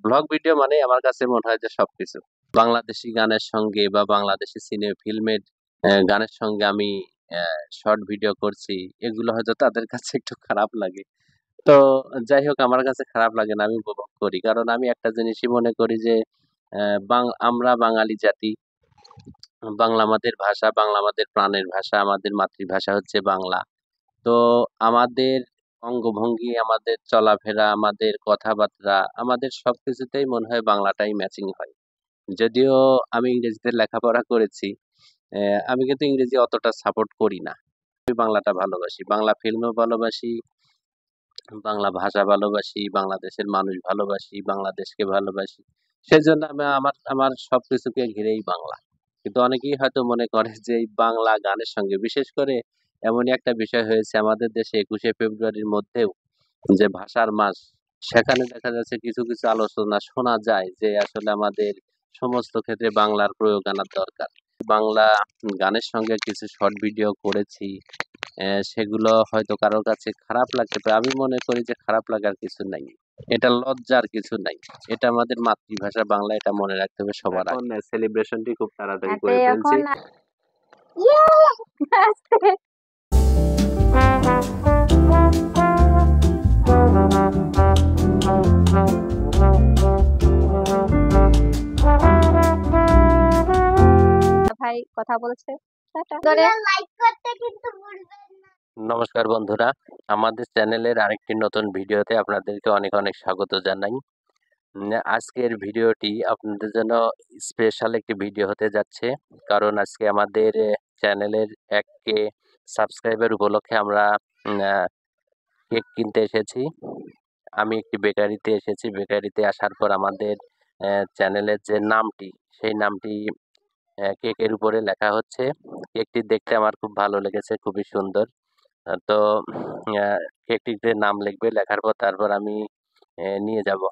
Blog video মানে আমার কাছে মনে হয় যে সবকিছু বাংলাদেশি গানের সঙ্গে বা বাংলাদেশি ফিল্মের গানের সঙ্গে আমি শর্ট ভিডিও করছি, এগুলো হয়তো তাদের কাছে একটু খারাপ লাগে। তো যাই হোক, আমার কাছে খারাপ লাগে না, আমি উপভোগ করি। কারণ আমি একটা জিনিসই মনে করি যে আমরা বাঙালি জাতি, বাংলা আমাদের ভাষা, বাংলা আমাদের প্রাণের ভাষা, আমাদের মাতৃভাষা হচ্ছে বাংলা। তো আমাদের অঙ্গভঙ্গি, আমাদের চলাফেরা, আমাদের কথাবার্তা, আমাদের সবকিছুতেই মনে হয় বাংলাটাই ম্যাচিং হয়। যদিও আমি ইংরেজিতে লেখাপড়া করেছি, আমি কিন্তু ইংরেজি অতটা সাপোর্ট করি না। আমি বাংলাটা ভালোবাসি, বাংলা ফিল্মও ভালোবাসি, বাংলা ভাষা ভালোবাসি, বাংলাদেশের মানুষ ভালোবাসি, বাংলাদেশকে ভালোবাসি। সেজন্য আমি আমার আমার সবকিছুকে ঘিরেই বাংলা। কিন্তু অনেকেই হয়তো মনে করে যে এই বাংলা গানের সঙ্গে, বিশেষ করে এমনই একটা বিষয় হয়েছে আমাদের দেশে ২১শে ফেব্রুয়ারির মধ্যেও যে ভাষার মাস, সেখানে দেখা যাচ্ছে কিছু কিছু আলোচনা শোনা যায় যে আসলে আমাদের সমস্ত ক্ষেত্রে বাংলার প্রয়োগ আনার দরকার। বাংলা গানের সঙ্গে কিছু শর্ট ভিডিও করেছি, সেগুলো হয়তো কারোর কাছে খারাপ লাগতে পারে। আমি মনে করি যে খারাপ লাগার কিছু নাই। এটা লজ্জার কিছু নাই। এটা আমাদের মাতৃভাষা বাংলা, এটা মনে রাখতে হবে সবার আগে। এখন সেলিব্রেশনটি খুব তাড়াতাড়ি করে ফেলছি। ভাই কথা বলছে। নমস্কার বন্ধুরা, আমাদের চ্যানেলের আরেকটি নতুন ভিডিওতে আপনাদেরকে অনেক অনেক স্বাগত জানাই। আজকের ভিডিওটি আপনাদের জন্য স্পেশাল একটি ভিডিও হতে যাচ্ছে, কারণ আজকে আমাদের চ্যানেলের 1K সাবস্ক্রাইবার উপলক্ষে আমরা কেক কিনতে এসেছি। আমি একটি বেকারিতে এসেছি। বেকারিতে আসার পর আমাদের চ্যানেলের যে নামটি, সেই নামটি কেকের উপরে লেখা হচ্ছে। কেকটি দেখতে আমার খুব ভালো লেগেছে, খুবই সুন্দর। তো কেকটিতে নাম লিখবে, লেখার পর তারপর আমি নিয়ে যাব।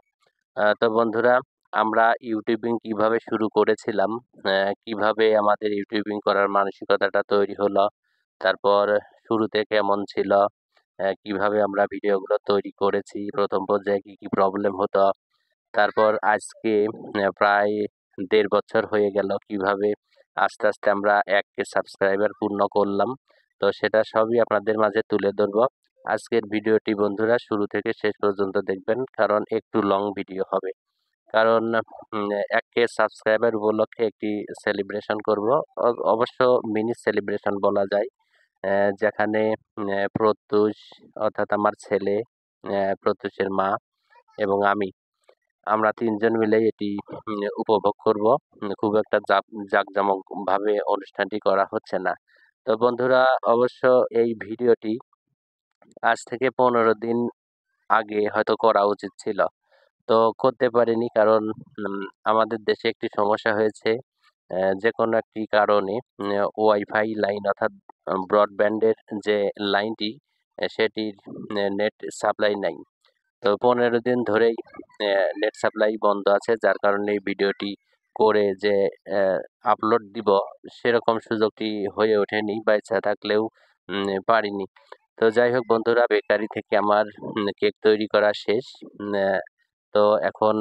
তো বন্ধুরা, আমরা ইউটিউবিং কিভাবে শুরু করেছিলাম, কিভাবে আমাদের ইউটিউবিং করার মানসিকতাটা তৈরি হলো, তারপর শুরুতে কেমন ছিল, কিভাবে আমরা ভিডিওগুলো তৈরি করেছি, প্রথম পর্যায়ে কি কি প্রবলেম হতো, তারপর আজকে প্রায় ১.৫ বছর হয়ে গেল কিভাবে আস্তে আস্তে আমরা 1K সাবস্ক্রাইবার পূর্ণ করলাম। তো সেটা সবই আপনাদের মাঝে তুলে ধরবো। আজকের ভিডিওটি বন্ধুরা শুরু থেকে শেষ পর্যন্ত দেখবেন, কারণ একটু লং ভিডিও হবে। কারণ 1K সাবস্ক্রাইবার উপলক্ষে একটি সেলিব্রেশন করব। অবশ্য মিনি সেলিব্রেশন বলা যায়। যেখানে প্রত্যুষ, অর্থাৎ আমার ছেলে, প্রত্যুষের মা এবং আমরা ৩ জন মিলেই এটি উপভোগ করব। খুব একটা জাঁকজমকভাবে অনুষ্ঠানটি করা হচ্ছে না। তো বন্ধুরা, অবশ্য এই ভিডিওটি আজ থেকে ১৫ দিন আগে হয়তো করা উচিত ছিল। তো করতে পারিনি, কারণ আমাদের দেশে একটি সমস্যা হয়েছে। যেকোনো একটি কারণে ওয়াইফাই লাইন, অর্থাৎ ব্রডব্যান্ডের যে লাইনটি, সেটির নেট সাপ্লাই নাই। তো ১৫ দিন ধরেই নেট সাপ্লাই বন্ধ আছে, যার কারণে এই ভিডিওটি করে যে আপলোড দিব সেরকম সুযোগটি হয়ে ওঠেনি, বা ইচ্ছা থাকলেও পারিনি। তো যাই হোক বন্ধুরা, বেকারি থেকে আমার কেক তৈরি করা শেষ। তো এখন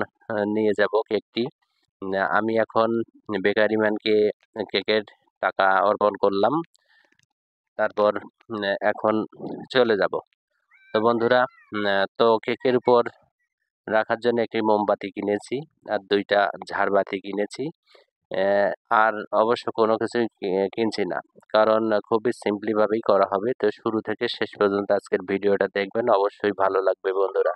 নিয়ে যাব কেকটি। আমি এখন বেকারি ম্যানকে কেকের টাকা অর্পণ করলাম, তারপর এখন চলে যাব। তো বন্ধুরা, তো কেকের উপর রাখার জন্য একটি মোমবাতি কিনেছি আর 2টা ঝাড়বাতি কিনেছি। আর অবশ্য কোনো কিছুই কিনছি না, কারণ খুবই সিম্পলি ভাবেই করা হবে। তো শুরু থেকে শেষ পর্যন্ত আজকের ভিডিওটা দেখবেন, অবশ্যই ভালো লাগবে বন্ধুরা।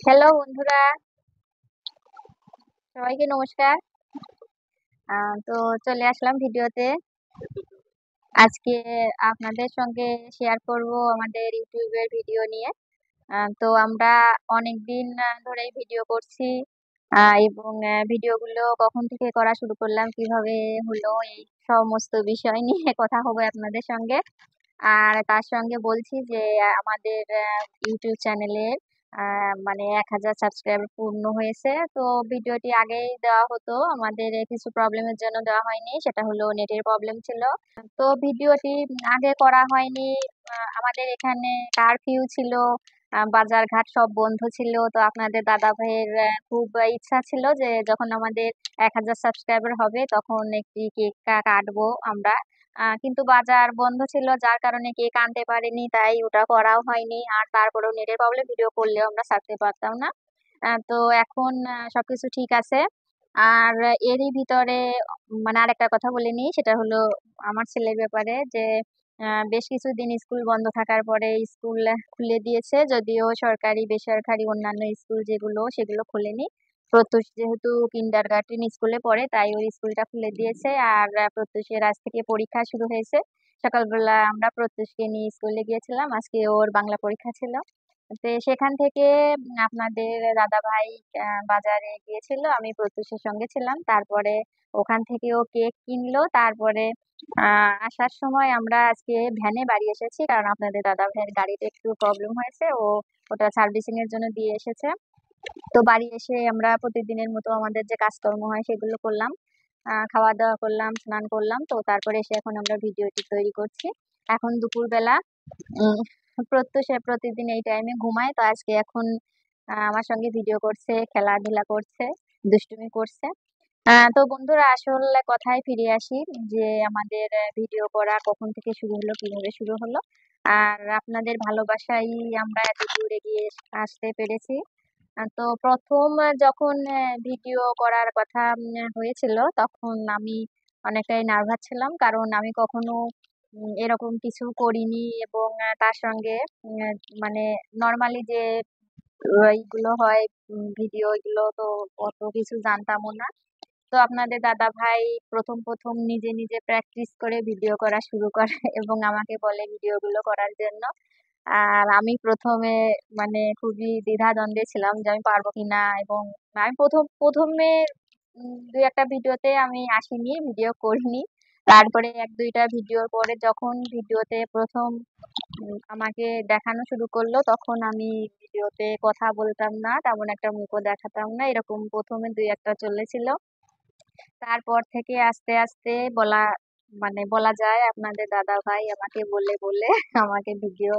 হ্যালো বন্ধুরা, সবাইকে নমস্কার। তো চলে আসলাম ভিডিওতে। আজকে আপনাদের সঙ্গে শেয়ার করব আমাদের ইউটিউবের ভিডিও নিয়ে। তো আমরা অনেকদিন ধরেই ভিডিও করছি, এবং ভিডিওগুলো কখন থেকে করা শুরু করলাম, কিভাবে হলো, এই সমস্ত বিষয় নিয়ে কথা হবে আপনাদের সঙ্গে। আর তার সঙ্গে বলছি যে আমাদের ইউটিউব চ্যানেলের মানে 1000 সাবস্ক্রাইবার পূর্ণ হয়েছে। তো ভিডিওটি আগেই দেওয়া হতো, আমাদের কিছু প্রবলেমের জন্য দেওয়া হয়নি, সেটা হলো নেটের প্রবলেম ছিল। তো ভিডিওটি আগে করা হয়নি, আমাদের এখানে কারফিউ ছিল, বাজার ঘাট সব বন্ধ ছিল। তো আপনাদের দাদা ভাইয়ের খুব ইচ্ছা ছিল যে যখন আমাদের 1000 সাবস্ক্রাইবার হবে তখন একটি কেক কাটবো আমরা। কিন্তু বাজার বন্ধ ছিল, যার কারণে কেক আনতে পারিনি, তাই ওটা করাও হয়নি। আর তারপরেও নেটের প্রবলেম, ভিডিও করলেও আমরা ছাড়তে পারতাম না। তো এখন সবকিছু ঠিক আছে। আর এরই ভিতরে মানে আরেকটা কথা বলে নিই, সেটা হলো আমার ছেলের ব্যাপারে, যে বেশ কিছুদিন স্কুল বন্ধ থাকার পরে স্কুল খুলে দিয়েছে, যদিও সরকারি বেসরকারি অন্যান্য স্কুল যেগুলো সেগুলো খুলেনি। প্রত্যুষ যেহেতু কিন্ডারগার্টেন স্কুলে পড়ে, তাই ওই স্কুলটা খুলে দিয়েছে। আর প্রত্যুষের আজ থেকে পরীক্ষা শুরু হয়েছে। সকালবেলা আমরা প্রত্যুষকে নিয়ে স্কুলে গিয়েছিলাম, আজকে ওর বাংলা পরীক্ষা ছিল। তো সেখান থেকে আপনাদের দাদা ভাই বাজারে গিয়েছিল, আমি প্রত্যুষের সঙ্গে ছিলাম। তারপরে ওখান থেকে ও কেক কিনলো। তারপরে আসার সময় আমরা আজকে ভ্যানে বাড়ি এসেছি, কারণ আপনাদের দাদা ভাইয়ের গাড়িতে একটু প্রবলেম হয়েছে, ও ওটা সার্ভিসিং এর জন্য দিয়ে এসেছে। তো বাড়ি এসে আমরা প্রতিদিনের মতো আমাদের যে কাজকর্ম হয় সেগুলো করলাম, খাওয়া দাওয়া করলাম, স্নান করলাম। তো তারপরে এসে এখন আমরা ভিডিওটি তৈরি করছি। এখন দুপুরবেলা। উম প্রত্যুষে প্রতিদিন এই টাইমে ঘুমায়, তো আজকে এখন আমার সঙ্গে ভিডিও করছে, খেলাধুলা করছে, দুষ্টুমি করছে। তো বন্ধুরা, আসলে কথায় ফিরে আসি, যে আমাদের ভিডিও করা কখন থেকে শুরু হলো, কিভাবে শুরু হলো। আর আপনাদের ভালোবাসায় আমরা এত দূর এগিয়ে আসতে পেরেছি। তো প্রথম যখন ভিডিও করার কথা হয়েছিল, তখন আমি অনেকটাই নার্ভাস ছিলাম, কারণ আমি কখনো এরকম কিছু করিনি। এবং তার সঙ্গে উম, মানে নর্মালি যে এইগুলো হয়, ভিডিও, এগুলো তো অত কিছু জানতামও না। তো আপনাদের দাদা ভাই প্রথম প্রথম নিজে নিজে প্র্যাকটিস করে ভিডিও করা শুরু করে এবং আমাকে বলে ভিডিওগুলো করার জন্য। আর আমি প্রথমে মানে খুবই দ্বিধাদ্বন্দ্বে ছিলাম যে আমি পারবো কিনা। এবং আমি প্রথমে দুই একটা ভিডিওতে আমি আসিনি, ভিডিও করিনি। তারপরে এক দুইটা ভিডিওর পরে যখন ভিডিওতে প্রথম আমাকে দেখানো শুরু করলো, তখন আমি ভিডিওতে কথা বলতাম না, তেমন একটা মুখও দেখাতাম না, এরকম প্রথমে দুই একটা চলেছিল। তারপর থেকে আস্তে আস্তে বলা মানে বলা যায় আপনাদের দাদা ভাই আমাকে বলে বলে আমাকে ভিডিও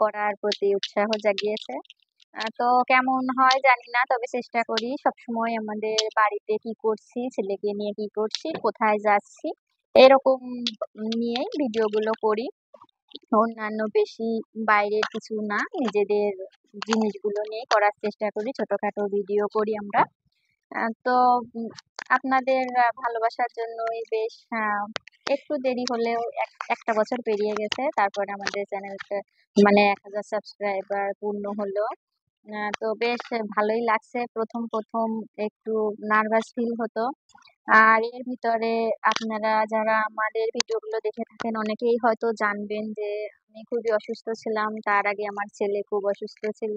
করার প্রতি উৎসাহ জাগিয়েছে। তো কেমন হয় জানি না, তবে চেষ্টা করি সবসময় আমাদের বাড়িতে কি করছি, ছেলেকে নিয়ে কি করছি, কোথায় যাচ্ছি, এরকম নিয়েই ভিডিওগুলো করি। অন্যান্য বেশি বাইরের কিছু না, নিজেদের জিনিসগুলো নিয়ে করার চেষ্টা করি, ছোটখাটো ভিডিও করি আমরা। তো আপনাদের ভালোবাসার জন্যই বেশ একটু দেরি হলেও একটা বছর পেরিয়ে গেছে, তারপরে আমাদের চ্যানেলটা মানে 1000 সাবস্ক্রাইবার পূর্ণ হলো। তো বেশ ভালোই লাগছে। প্রথম প্রথম একটু নার্ভাস ফিল হতো। আর এর ভিতরে আপনারা যারা আমাদের ভিডিওগুলো দেখে থাকেন অনেকেই হয়তো জানবেন যে আমি খুবই অসুস্থ ছিলাম। তার আগে আমার ছেলে খুব অসুস্থ ছিল।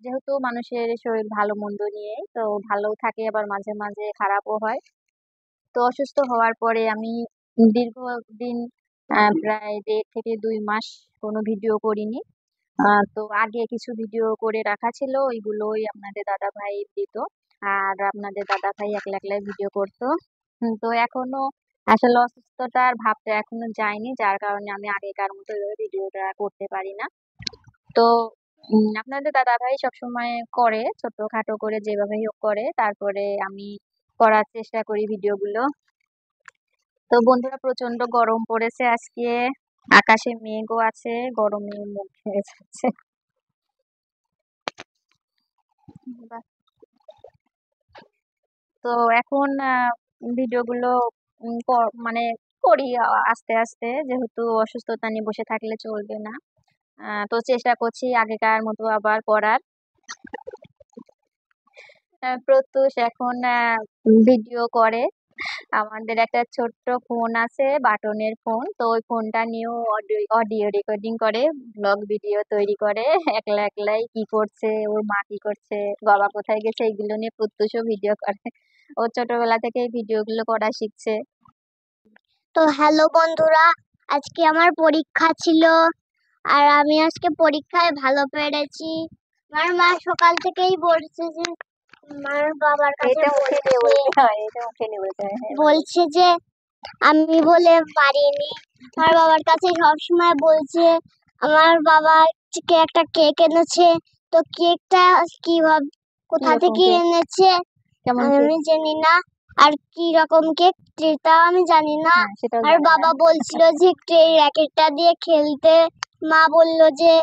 যেহেতু মানুষের শরীর ভালো মন্দ নিয়ে, তো ভালোও থাকে আবার মাঝে মাঝে খারাপও হয়। তো অসুস্থ হওয়ার পরে আমি দীর্ঘদিন প্রায় 1.5 থেকে 2 মাস কোনো ভিডিও করিনি। তো আগে কিছু ভিডিও করে রাখা ছিল, ওইগুলোই আপনাদের দাদাভাই দিত। আর আপনাদের দাদাভাই একলা একলাই ভিডিও করতো। তো এখনো আসলে অসুস্থতার ভাবটা এখনো যায়নি, যার কারণে আমি আগেকার মতো এভাবে ভিডিওটা করতে পারি না। তো আপনাদের দাদাভাই সবসময় করে ছোটখাটো করে যেভাবেই হোক করে, তারপরে আমি করার চেষ্টা করি ভিডিওগুলো। তো বন্ধুরা, প্রচন্ড গরম পড়েছে আজকে, আকাশে মেঘও আছে, গরমে মুখ ঘেমে যাচ্ছে। বাহ! তো এখন ভিডিওগুলো মানে করি আস্তে আস্তে, যেহেতু অসুস্থতা নিয়ে বসে থাকলে চলবে না। তো চেষ্টা করছি আগেকার মতো আবার করার। প্রত্যুষ এখন ভিডিও করে। আমাদের একটা ছোট্ট ফোন আছে, বাটনের ফোন। তো ওই ফোনটা নিয়েও অডিও রেকর্ডিং করে, ব্লগ ভিডিও তৈরি করে। একলা একলাই কি করছে, ওর মা কি করছে, বাবা কোথায় গেছে, এগুলো নিয়ে প্রত্যুষও ভিডিও করে। ও ছোটবেলা থেকে এই ভিডিওগুলো করা শিখছে। তো হ্যালো বন্ধুরা, আজকে আমার পরীক্ষা ছিল আর আমি আজকে পরীক্ষায় ভালো পেরেছি। আমার মা সকাল থেকেই বলছে যে আমার বাবার কাছে এটা মুখে দিয়ে বলতে হয়, এটা মুখে নিয়ে বলতে হয়। হ্যাঁ, বলছে যে আমি বলে পারিনি। আমার বাবার কাছে সবসময় বলছে। আমার বাবা আজকে একটা কেক এনেছে, তো কেকটা কিভাবে কোথা কিরকম থেকে কেক? এনেছে কেমন আমি কেক? জানি না। আর কি রকম কেক সেটাও আমি জানি না। হ্যাঁ, সেটাও আর জানি না। বাবা বলছিল যে একটু এই র্যাকেটটা দিয়ে খেলতে। মা বলল যে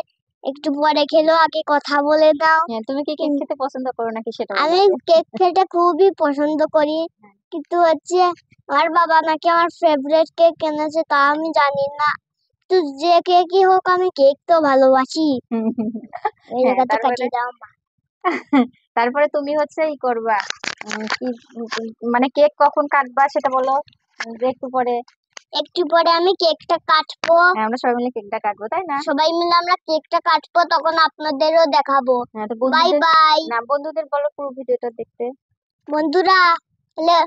একটু পরে খেলো, আগে কথা বলে দাও। হ্যাঁ, তুমি কি কেক খেতে পছন্দ করো নাকি সেটা বলো আমি আগে। কেক খেতে খুবই পছন্দ করি, কিন্তু হচ্ছে আমার বাবা নাকি আমার ফেভারিট কেক এনেছে, তা আমি জানি না। তো যে কেকই হোক, আমি কেক তো ভালোবাসি। এই হ্যাঁ, জায়গাতে তারপরে কাটিয়ে দাও মা। তারপরে তুমি হচ্ছে ই করবা, কি মানে কেক কখন কাটবা সেটা বলো, যে একটু পরে। একটু পরে আমি কেকটা কাটবো। হ্যাঁ, আমরা সবাই মিলে কেকটা কাটবো, তাই না? সবাই মিলে আমরা কেকটা কাটবো, তখন আপনাদেরও দেখাবো। হ্যাঁ, তো বাই বন্ধুদের, বাই না বন্ধুদের বলো পুরো ভিডিওটা দেখতে। বন্ধুরা, তাহলে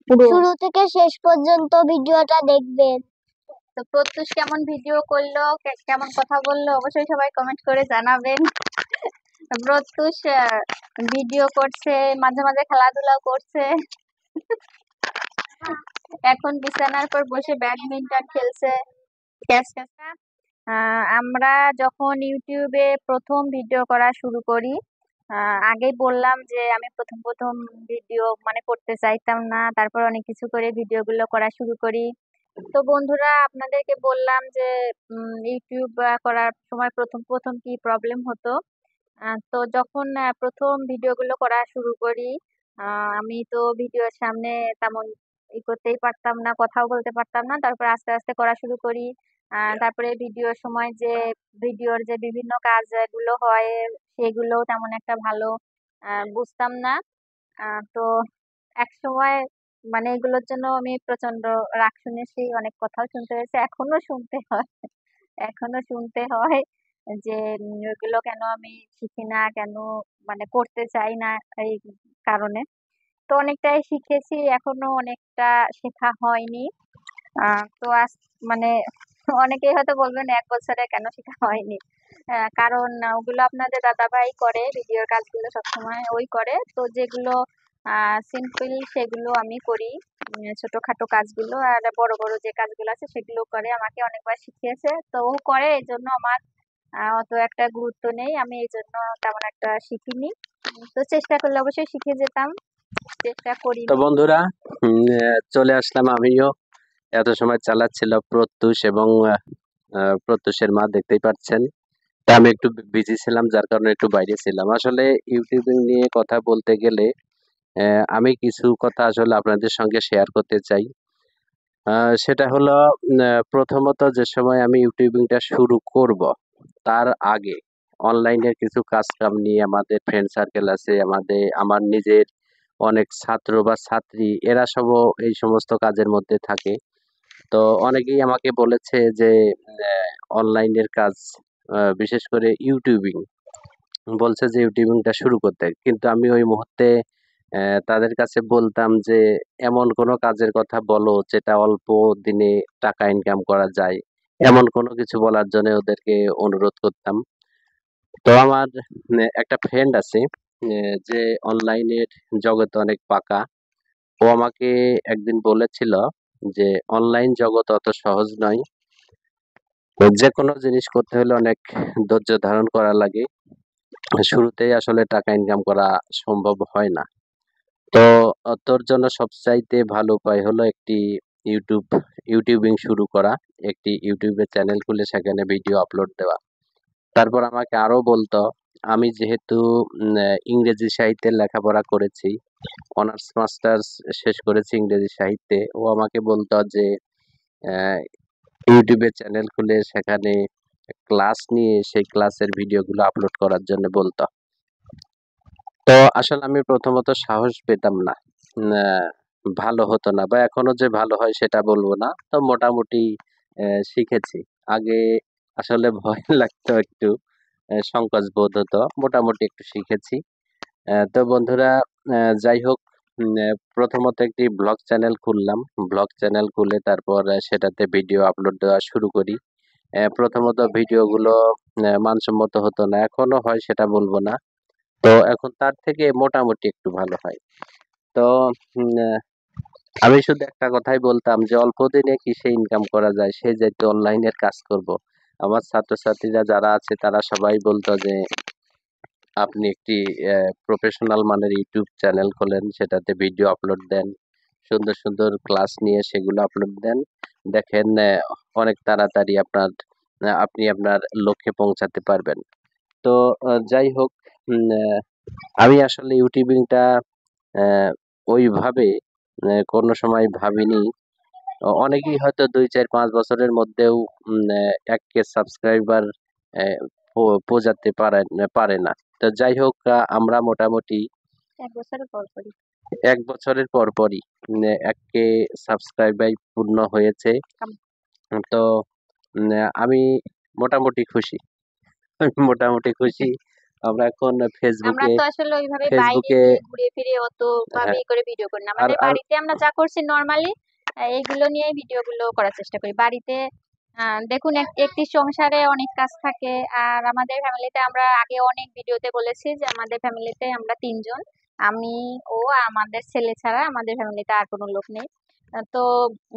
পুরো। শুরু থেকে শেষ পর্যন্ত ভিডিওটা দেখবেন। তো প্রত্যুষ কেমন ভিডিও করলো, কেমন কথা বললো, অবশ্যই সবাই কমেন্ট করে জানাবেন। প্রত্যুষ ভিডিও করছে, মাঝে মাঝে খেলাধুলাও করছে। এখন বিছানার পর বসে ব্যাডমিন্টন খেলছে। ক্যাচ ক্যাচা। আমরা যখন ইউটিউবে প্রথম ভিডিও করা শুরু করি, আগেই বললাম যে আমি প্রথম প্রথম ভিডিও মানে করতে চাইতাম না, তারপর অনেক কিছু করে ভিডিওগুলো করা শুরু করি। তো বন্ধুরা, আপনাদেরকে বললাম যে ইউটিউব করার সময় প্রথম প্রথম কি প্রবলেম হতো। তো যখন প্রথম ভিডিওগুলো করা শুরু করি, আমি তো ভিডিওর সামনে তেমন করতেই পারতাম না, কথাও বলতে পারতাম না। তারপর আস্তে আস্তে করা শুরু করি। তারপরে ভিডিওর সময় যে ভিডিওর যে বিভিন্ন কাজগুলো হয়, সেগুলো তেমন একটা ভালো বুঝতাম না। তো একসময় মানে এগুলোর জন্য আমি প্রচন্ড রাগ শুনেছি, অনেক কথাও শুনতে হয়েছে, এখনো শুনতে হয়। এখনো শুনতে হয় যে ওইগুলো কেন আমি শিখি না, কেন মানে করতে চাই না, এই কারণে। তো অনেকটাই শিখেছি, এখনো অনেকটা শেখা হয়নি। তো আজ মানে অনেকেই হয়তো বলবেন 1 বছরে কেন শেখা হয়নি। কারণ ওগুলো আপনাদের দাদাভাই করে, ভিডিওর কাজগুলো সবসময় ওই করে। তো যেগুলো সিম্পল সেগুলো আমি করি, ছোটখাটো কাজগুলো। আর বড় বড় যে কাজগুলো আছে সেগুলো করে, আমাকে অনেকবার শিখিয়েছে। তো ও করে, এই জন্য আমার অত একটা গুরুত্ব নেই, আমি এই জন্য তেমন একটা শিখিনি। তো চেষ্টা করলে অবশ্যই শিখে যেতাম, চেষ্টা তো করিনি। বন্ধুরা, চলে আসলাম আমিও। এত সময় চালাচ্ছিল প্রত্যুষ এবং প্রত্যুষের মা, দেখতেই পাচ্ছেন। তা আমি একটু বিজি ছিলাম, যার কারণে একটু বাইরে ছিলাম। আসলে ইউটিউবিং নিয়ে কথা বলতে গেলে আমি কিছু কথা আসলে আপনাদের সঙ্গে শেয়ার করতে চাই। সেটা হলো, প্রথমত যে সময় আমি ইউটিউবিংটা শুরু করব, তার আগে অনলাইনের কিছু কাজ কাম নিয়ে আমাদের ফ্রেন্ড সার্কেল আছে, আমার নিজের অনেক ছাত্র বা ছাত্রী, এরা সব এই সমস্ত কাজের মধ্যে থাকে। তো অনেকেই আমাকে বলেছে যে অনলাইনের কাজ, বিশেষ করে ইউটিউবিং, বলছে যে ইউটিউবিংটা শুরু করতে। কিন্তু আমি ওই মুহূর্তে তাদের কাছে বলতাম যে এমন কোনো কাজের কথা বলো যেটা অল্প দিনে টাকা ইনকাম করা যায়, এমন কোনো কিছু বলার জন্য ওদেরকে অনুরোধ করতাম। তো আমার একটা ফ্রেন্ড আছে, যে অনলাইনের জগতে অনেক পাকা। ও আমাকে একদিন বলেছিল যে অনলাইন জগৎ অত সহজ নয়, যে কোনো জিনিস করতে হলে অনেক ধৈর্য ধারণ করা লাগে, শুরুতেই আসলে টাকা ইনকাম করা সম্ভব হয় না। তো তোর জন্য সবচাইতে ভালো উপায় হলো একটি ইউটিউব ইউটিউবিং শুরু করা, একটি ইউটিউবে চ্যানেল খুলে সেখানে ভিডিও আপলোড দেওয়া। তারপর আমাকে আরো বলতো, আমি যেহেতু ইংরেজি সাহিত্যের লেখাপড়া করেছি, অনার্স মাস্টার্স শেষ করেছি ইংরেজি সাহিত্যে, ও আমাকে বলতো যে আহ, ইউটিউবে চ্যানেল খুলে সেখানে ক্লাস নিয়ে সেই ক্লাসের ভিডিওগুলো আপলোড করার জন্য বলতো। তো আসলে আমি প্রথমত সাহস পেতাম না, ভালো হতো না, বা এখনো যে ভালো হয় সেটা বলবো না। তো মোটামুটি শিখেছি। আগে আসলে ভয় লাগতো একটু, সংকোচ বোধ হতো, মোটামুটি একটু শিখেছি। তো বন্ধুরা, যাই হোক, প্রথমত একটি ব্লগ চ্যানেল খুললাম। ব্লগ চ্যানেল খুলে তারপর সেটাতে ভিডিও আপলোড দেওয়া শুরু করি। প্রথমত ভিডিওগুলো মানসম্মত হতো না, এখনো হয় সেটা বলবো না। তো এখন তার থেকে মোটামুটি একটু ভালো হয়। তো উম, আহ, আমি শুধু একটা কথাই বলতাম যে অল্প দিনে কিসে ইনকাম করা যায়, সে যেহেতু অনলাইনের কাজ করব। আমার ছাত্রছাত্রীরা যারা আছে তারা সবাই বলতো যে আপনি একটি প্রফেশনাল মানের ইউটিউব চ্যানেল খোলেন, সেটাতে ভিডিও আপলোড দেন, সুন্দর সুন্দর ক্লাস নিয়ে সেগুলো আপলোড দেন, দেখেন অনেক তাড়াতাড়ি আপনি আপনার লক্ষ্যে পৌঁছাতে পারবেন। তো যাই হোক, আমি আসলে ইউটিউবিংটা ওইভাবে কোনো সময় ভাবিনি। অনেকেই হয়তো 2, 4, 5 বছরের মধ্যেও 1K সাবস্ক্রাইবার পৌঁছাতে পারে না। তো যাই হোক, আমরা মোটামুটি 1 বছরের পর পরই 1 বছরের পরপরই 1K সাবস্ক্রাইবার পূর্ণ হয়েছে। তো আমি মোটামুটি খুশি। মোটামুটি খুশি। আমরা এখন আমরা ফেসবুকে তো আসলে ওইভাবে বাইরে ফেসবুকে গিয়ে ঘুরে ফিরে অত ভাবে হ্যাঁ, করে ভিডিও করি না, আর আমাদের আর বাড়িতে আমরা যা করছি নর্মালি এইগুলো নিয়ে ভিডিও গুলো করার চেষ্টা করি বাড়িতে। দেখুন, একটি সংসারে অনেক কাজ থাকে। আর আমাদের ফ্যামিলিতে আমরা আগে অনেক ভিডিওতে বলেছি যে আমাদের ফ্যামিলিতে আমরা 3 জন, আমি ও আমাদের ছেলে ছাড়া আমাদের ফ্যামিলিতে আর কোনো লোক নেই। তো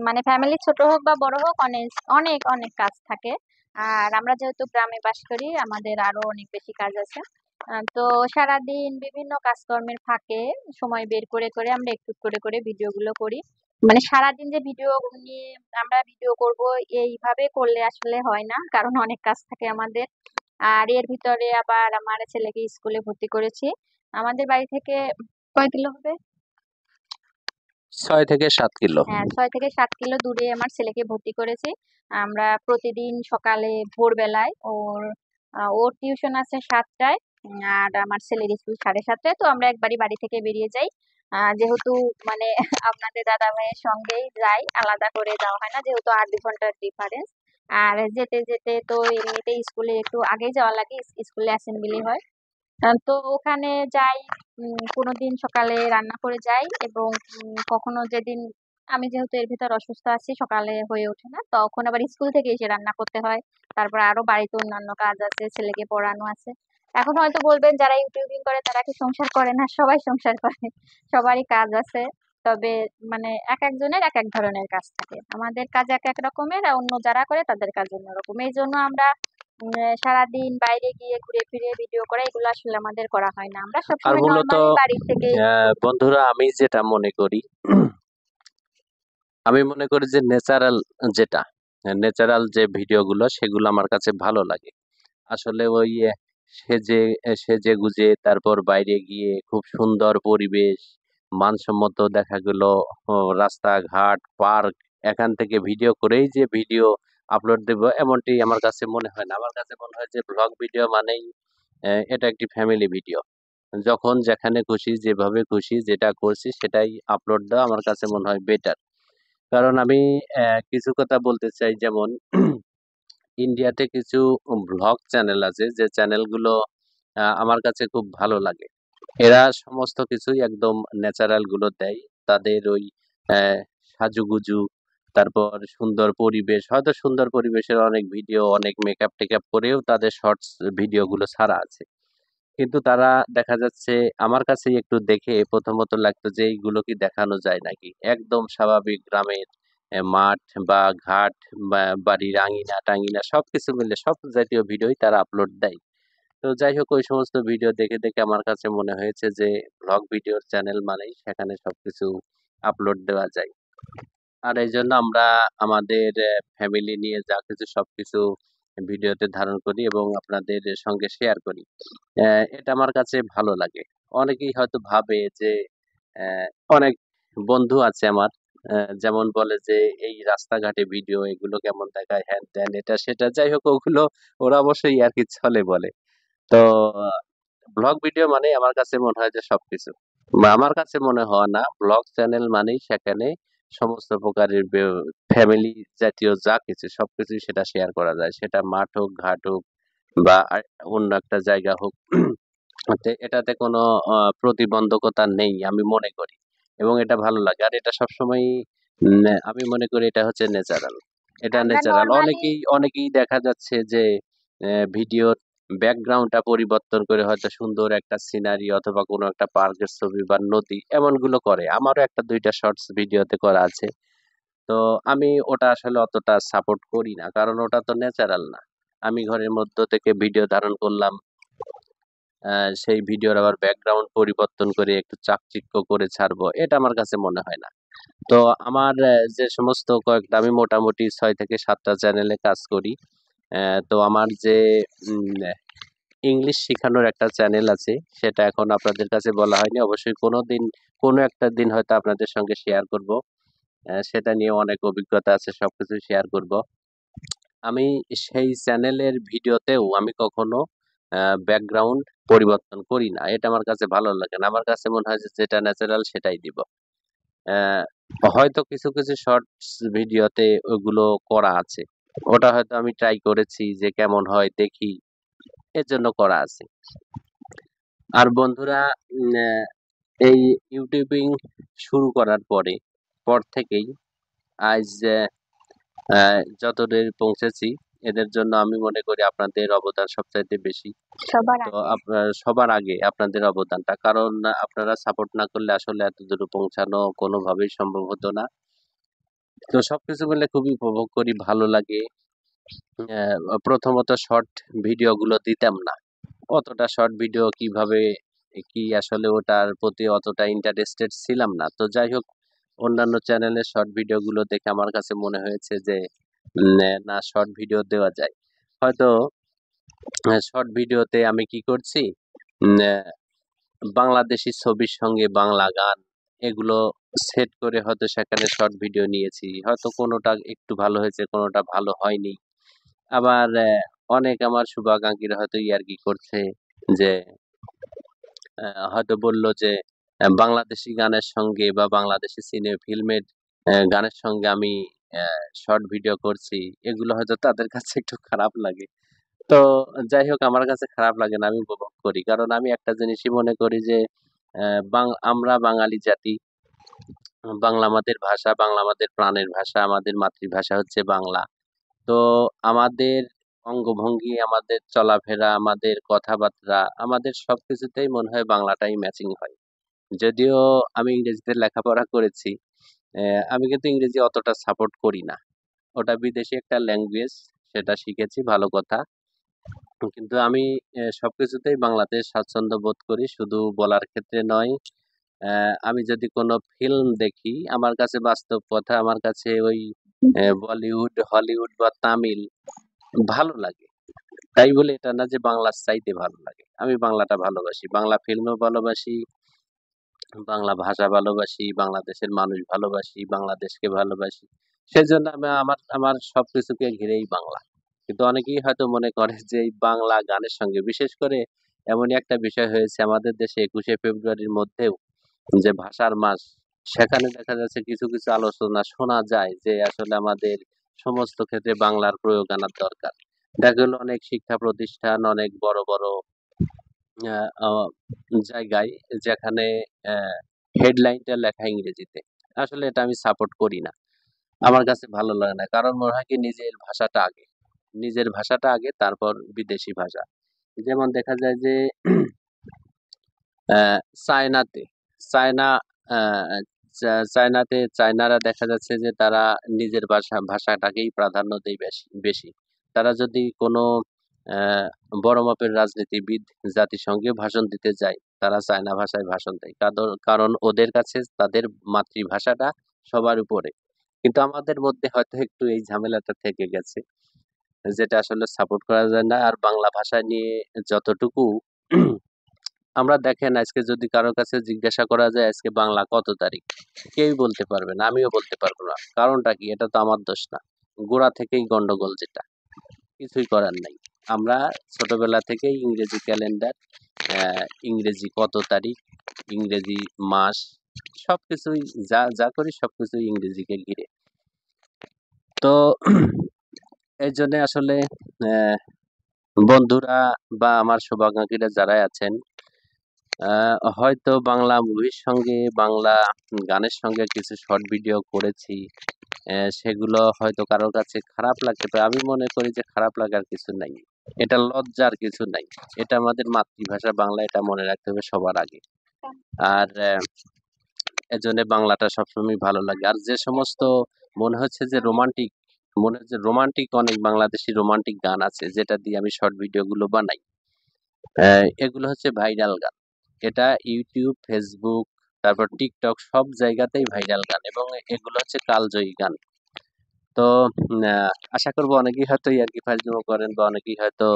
মানে ফ্যামিলি ছোট হোক বা বড় হোক, অনেক অনেক অনেক কাজ থাকে। আর আমরা যেহেতু গ্রামে বাস করি, আমাদের আরো অনেক বেশি কাজ আছে। তো সারাদিন বিভিন্ন কাজকর্মের ফাঁকে সময় বের করে করে আমরা একটু করে করে ভিডিওগুলো করি। মানে সারাদিন যে ভিডিও নিয়ে আমরা ভিডিও করব এইভাবে করলে আসলে হয় না, কারণ অনেক কাজ থাকে আমাদের। আর এর ভিতরে আবার আমার ছেলেকে স্কুলে ভর্তি করেছি। আমাদের বাড়ি থেকে কয় কিলো হবে? 6 থেকে 7 কিলো। হ্যাঁ, 6 থেকে 7 কিলো দূরে আমার ছেলেকে ভর্তি করেছি। আমরা প্রতিদিন সকালে ভোরবেলায় ওর টিউশন আছে 7টায়, আর আমার ছেলের স্কুল 7:30টায়। তো আমরা একবারই বাড়ি থেকে বেরিয়ে যাই। যেহেতু মানে আপনাদের দাদা ভাইয়ের সঙ্গেই যাই, আলাদা করে যাওয়া হয় না, যেহেতু 8 ঘন্টার ডিফারেন্স। আর যেতে যেতে তো এমনিতেই স্কুলে একটু আগেই যাওয়া লাগে, স্কুলে অ্যাসেম্বলি হয়। তো ওখানে যাই। কোনোদিন সকালে রান্না করে যাই, এবং কখনো যেদিন আমি যেহেতু এর ভিতর অসুস্থ আছি, সকালে হয়ে ওঠে না, তখন আবার স্কুল থেকে এসে রান্না করতে হয়। তারপর আরো বাড়িতে অন্যান্য কাজ আছে, ছেলেকে পড়ানো আছে। এখন হয়তো বলবেন যারা ইউটিউবিং করে তারা কি সংসার করে না? সবাই সংসার করে, সবারই কাজ আছে। তবে মানে এক একজনের এক এক ধরনের কাজ থাকে, আমাদের কাজ এক এক রকমের, আর অন্য যারা করে তাদের কাজ অন্যরকম। এই জন্য আমরা সারাদিন বাইরে গিয়ে ঘুরে ফিরে ভিডিও করা এগুলো আসলে আমাদের করা হয় না। আমরা আর সবসময় মূলত নরমালি বাড়ি থেকেই বন্ধুরা আমি যেটা মনে করি আমি মনে করি যে যেটা ন্যাচারাল যে ভিডিওগুলো সেগুলো আমার কাছে ভালো লাগে। আসলে ওই সেজে সেজে গুজে তারপর বাইরে গিয়ে খুব সুন্দর পরিবেশ, মানসম্মত দেখা গেল রাস্তাঘাট, পার্ক এখান থেকে ভিডিও করেই যে ভিডিও আপলোড দেব এমনটি আমার কাছে মনে হয় না। আমার কাছে মনে হয় যে ব্লগ ভিডিও মানেই এটা একটি ফ্যামিলি ভিডিও। যখন যেখানে খুশি যেভাবে খুশি যেটা করছি সেটাই আপলোড দেওয়া আমার কাছে মনে হয় বেটার। কারণ আমি কিছু কথা বলতে চাই যেমন ইন্ডিয়াতে কিছু ব্লগ চ্যানেল আছে যে চ্যানেলগুলো আমার কাছে খুব ভালো লাগে। এরা সমস্ত কিছুই একদম ন্যাচারাল গুলো দেয়। তাদের ওই আহ, সাজুগুজু তারপর সুন্দর পরিবেশ হয়তো সুন্দর পরিবেশের অনেক ভিডিও অনেক মেকআপ টেকআপ করেও তাদের শর্টস ভিডিও গুলো ছাড়া আছে। কিন্তু তারা দেখা যাচ্ছে আমার কাছে একটু দেখে প্রথমত লাগতো যে এইগুলো কি দেখানো যায় নাকি একদম স্বাভাবিক গ্রামের মাঠ বা ঘাট বা বাড়ির আঙিনা টাঙিনা সবকিছু মিলে সব জাতীয় ভিডিওই তারা আপলোড দেয়। তো যাই হোক ওই সমস্ত ভিডিও দেখে দেখে আমার কাছে মনে হয়েছে যে ব্লগ ভিডিওর চ্যানেল মানেই সেখানে সবকিছু আপলোড দেওয়া যায়। আর এই জন্য আমরা আমাদের ফ্যামিলি নিয়ে যা কিছু সবকিছু ভিডিওতে ধারণ করি এবং আপনাদের সঙ্গে শেয়ার করি। এটা আমার কাছে ভালো লাগে। অনেকেই হয়তো ভাবে যে আহ, অনেক বন্ধু আছে আমার যেমন বলে যে এই রাস্তাঘাটে ভিডিও এগুলো কেমন দেখায় হ্যান ত্যান এটা সেটা যাই হোক ওগুলো ওরা অবশ্যই আর কি ছলে বলে। তো ব্লগ ভিডিও মানে আমার কাছে মনে হয় যে সবকিছু বা আমার কাছে মনে হয় না ব্লগ চ্যানেল মানেই সেখানে সমস্ত প্রকারের ফ্যামিলি জাতীয় যা কিছু সবকিছুই সেটা শেয়ার করা যায় সেটা মাঠ হোক ঘাট হোক বা অন্য একটা জায়গা হোক এটাতে কোনো প্রতিবন্ধকতা নেই আমি মনে করি এবং এটা ভালো লাগে আর এটা সবসময় আমি মনে করি এটা হচ্ছে ন্যাচারাল। এটা আমরা ন্যাচারাল নরমালি অনেকেই দেখা যাচ্ছে যে ভিডিওর ব্যাকগ্রাউন্ডটা পরিবর্তন করে হয়তো সুন্দর একটা সিনারি অথবা কোনো একটা পার্কের ছবি বা নদী এমনগুলো করে আমারও একটা দুইটা শর্টস ভিডিওতে করা আছে। তো আমি ওটা আসলে অতটা সাপোর্ট করি না কারণ ওটা তো ন্যাচারাল না। আমি ঘরের মধ্য থেকে ভিডিও ধারণ করলাম সেই ভিডিওর আবার ব্যাকগ্রাউন্ড পরিবর্তন করে একটু চাকচিক্য করে ছাড়বো এটা আমার কাছে মনে হয় না। তো আমার যে সমস্ত কয়েকটা আমি মোটামুটি 6 থেকে 7টা চ্যানেলে কাজ করি। তো আমার যে ইংলিশ শেখানোর একটা চ্যানেল আছে সেটা এখন আপনাদের কাছে বলা হয়নি অবশ্যই কোনো একটা দিন হয়তো আপনাদের সঙ্গে শেয়ার করব। সেটা নিয়ে অনেক অভিজ্ঞতা আছে সবকিছু শেয়ার করব। আমি সেই চ্যানেলের ভিডিওতেও আমি কখনো ব্যাকগ্রাউন্ড পরিবর্তন করি না এটা আমার কাছে ভালো লাগে না। আমার কাছে মনে হয় যে যেটা ন্যাচারাল সেটাই দিব। আহ, হয়তো কিছু কিছু শর্টস ভিডিওতে ওগুলো করা আছে ওটা হয়তো আমি ট্রাই করেছি যে কেমন হয় দেখি এর জন্য করা আছে। আর বন্ধুরা এই ইউটিউবিং শুরু করার পর থেকেই আজ যতদূর পৌঁছেছি এদের জন্য আমি মনে করি আপনাদের অবদান সবচাইতে বেশি। সবার তো আগে আপনার সবার আগে আপনাদের অবদানটা কারণ আপনারা সাপোর্ট না করলে আসলে এত দূর পৌঁছানো কোনোভাবেই সম্ভব হতো না। তো সবকিছু মিলে খুবই উপভোগ করি ভালো লাগে। প্রথমত শর্ট ভিডিও গুলো দিতাম না অতটা শর্ট ভিডিও কিভাবে কি আসলে ওটার প্রতি অতটা ইন্টারেস্টেড ছিলাম না। তো যাই হোক অন্যান্য চ্যানেলের শর্ট ভিডিও গুলো দেখে আমার কাছে মনে হয়েছে যে না শর্ট ভিডিও দেওয়া যায়। হয়তো শর্ট ভিডিওতে আমি কি করছি উম, আহ, বাংলাদেশি ছবির সঙ্গে বাংলা গান এগুলো সেট করে হয়তো সেখানে শর্ট ভিডিও নিয়েছি হয়তো কোনোটা একটু ভালো হয়েছে কোনোটা ভালো হয়নি। আবার অনেক আমার শুভাকাঙ্ক্ষীরা হয়তো ইয়ার্কি করছে যে হয়তো বলল যে বাংলাদেশি গানের সঙ্গে বা বাংলাদেশি ফিল্মের গানের সঙ্গে আমি শর্ট ভিডিও করছি এগুলো হয়তো তাদের কাছে একটু খারাপ লাগে। তো যাই হোক আমার কাছে খারাপ লাগে না আমি উপভোগ করি কারণ আমি একটা জিনিসই মনে করি যে আমরা বাঙালি জাতি বাংলা আমাদের ভাষা বাংলা আমাদের প্রাণের ভাষা আমাদের মাতৃভাষা হচ্ছে বাংলা। তো আমাদের অঙ্গভঙ্গি আমাদের চলাফেরা আমাদের কথাবার্তা আমাদের সবকিছুতেই মনে হয় বাংলাটাই ম্যাচিং হয়। যদিও আমি ইংরেজিতে লেখাপড়া করেছি আমি কিন্তু ইংরেজি অতটা সাপোর্ট করি না। ওটা বিদেশি একটা ল্যাঙ্গুয়েজ সেটা শিখেছি ভালো কথা। কিন্তু আমি সবকিছুতেই বাংলাতে স্বাচ্ছন্দ্য বোধ করি, শুধু বলার ক্ষেত্রে নয়। আমি যদি কোনো ফিল্ম দেখি, আমার কাছে বাস্তব কথা, আমার কাছে ওই বলিউড, হলিউড বা তামিল ভালো লাগে। তাই বলে এটা না যে বাংলার চাইতে ভালো লাগে। আমি বাংলাটা ভালোবাসি, বাংলা ফিল্মও ভালোবাসি, বাংলা ভাষা ভালোবাসি, বাংলাদেশের মানুষ ভালোবাসি, বাংলাদেশকে ভালোবাসি। সেজন্য আমি আমার আমার সবকিছুকে ঘিরেই বাংলা। কিন্তু অনেকেই হয়তো মনে করে যে এই বাংলা গানের সঙ্গে, বিশেষ করে এমনই একটা বিষয় হয়েছে আমাদের দেশে ২১শে ফেব্রুয়ারির মধ্যেও যে ভাষার মাস, সেখানে দেখা যাচ্ছে কিছু কিছু আলোচনা শোনা যায় যে আসলে আমাদের সমস্ত ক্ষেত্রে বাংলার প্রয়োগ আনার দরকার। দেখা গেল অনেক শিক্ষা প্রতিষ্ঠান, অনেক বড় বড় আহ, আহ, জায়গায় যেখানে হেডলাইনটা লেখা ইংরেজিতে। আসলে এটা আমি সাপোর্ট করি না, আমার কাছে ভালো লাগে না। কারণ মনে হয় কি নিজের ভাষাটা আগে, নিজের ভাষাটা আগে, তারপর বিদেশি ভাষা। যেমন দেখা যায় যে আহ, চায়নাতে চায়না আহ, চায়নাতে চায়নারা দেখা যাচ্ছে যে তারা নিজের ভাষাটাকেই প্রাধান্য দেয় বেশি বেশি। তারা যদি কোনো আহ, বড় মাপের রাজনীতিবিদ জাতিসংঘে ভাষণ দিতে যায়, তারা চায়না ভাষায় ভাষণ দেয়। কারণ ওদের কাছে তাদের মাতৃভাষাটা সবার উপরে। কিন্তু আমাদের মধ্যে হয়তো একটু এই ঝামেলাটা থেকে গেছে, যেটা আসলে সাপোর্ট করা যায় না। আর বাংলা ভাষা নিয়ে যতটুকু আমরা, দেখেন আজকে যদি কারোর কাছে জিজ্ঞাসা করা যায় আজকে বাংলা কত তারিখ, কেউই বলতে পারবে না, আমিও বলতে পারবো না। কারণটা কি? এটা তো আমার দোষ না, গোড়া থেকেই গন্ডগোল, যেটা কিছুই করার নাই। আমরা ছোটবেলা থেকেই ইংরেজি ক্যালেন্ডার, ইংরেজি কত তারিখ, ইংরেজি মাস, সবকিছুই যা যা করি সবকিছুই ইংরেজিকে ঘিরে। তো এই জন্য আসলে আহ, বন্ধুরা বা আমার শুভাকাঙ্ক্ষীরা যারা আছেন, হয়তো বাংলা মুভির সঙ্গে, বাংলা গানের সঙ্গে কিছু শর্ট ভিডিও করেছি, সেগুলো হয়তো কারোর কাছে খারাপ লাগতে পারে। আমি মনে করি যে খারাপ লাগার কিছু নাই, এটা লজ্জার কিছু নাই। এটা আমাদের মাতৃভাষা বাংলা, এটা মনে রাখতে হবে সবার আগে। আর এজন্য বাংলাটা সবসময় ভালো লাগে। আর যে সমস্ত মনে হচ্ছে যে রোমান্টিক, মনে হচ্ছে রোমান্টিক, অনেক বাংলাদেশি রোমান্টিক গান আছে যেটা দিয়ে আমি শর্ট ভিডিও গুলো বানাই, এগুলো হচ্ছে ভাইরাল গান। এটা ইউটিউব, ফেসবুক, তারপর টিকটক, সব জায়গাতেই ভাইরাল গান, এবং এগুলো হচ্ছে কালজয়ী গান। তো আশা করবো অনেকেই হয়তো ইয়ার্কি ফাজলামো করেন, বা অনেকেই হয়তো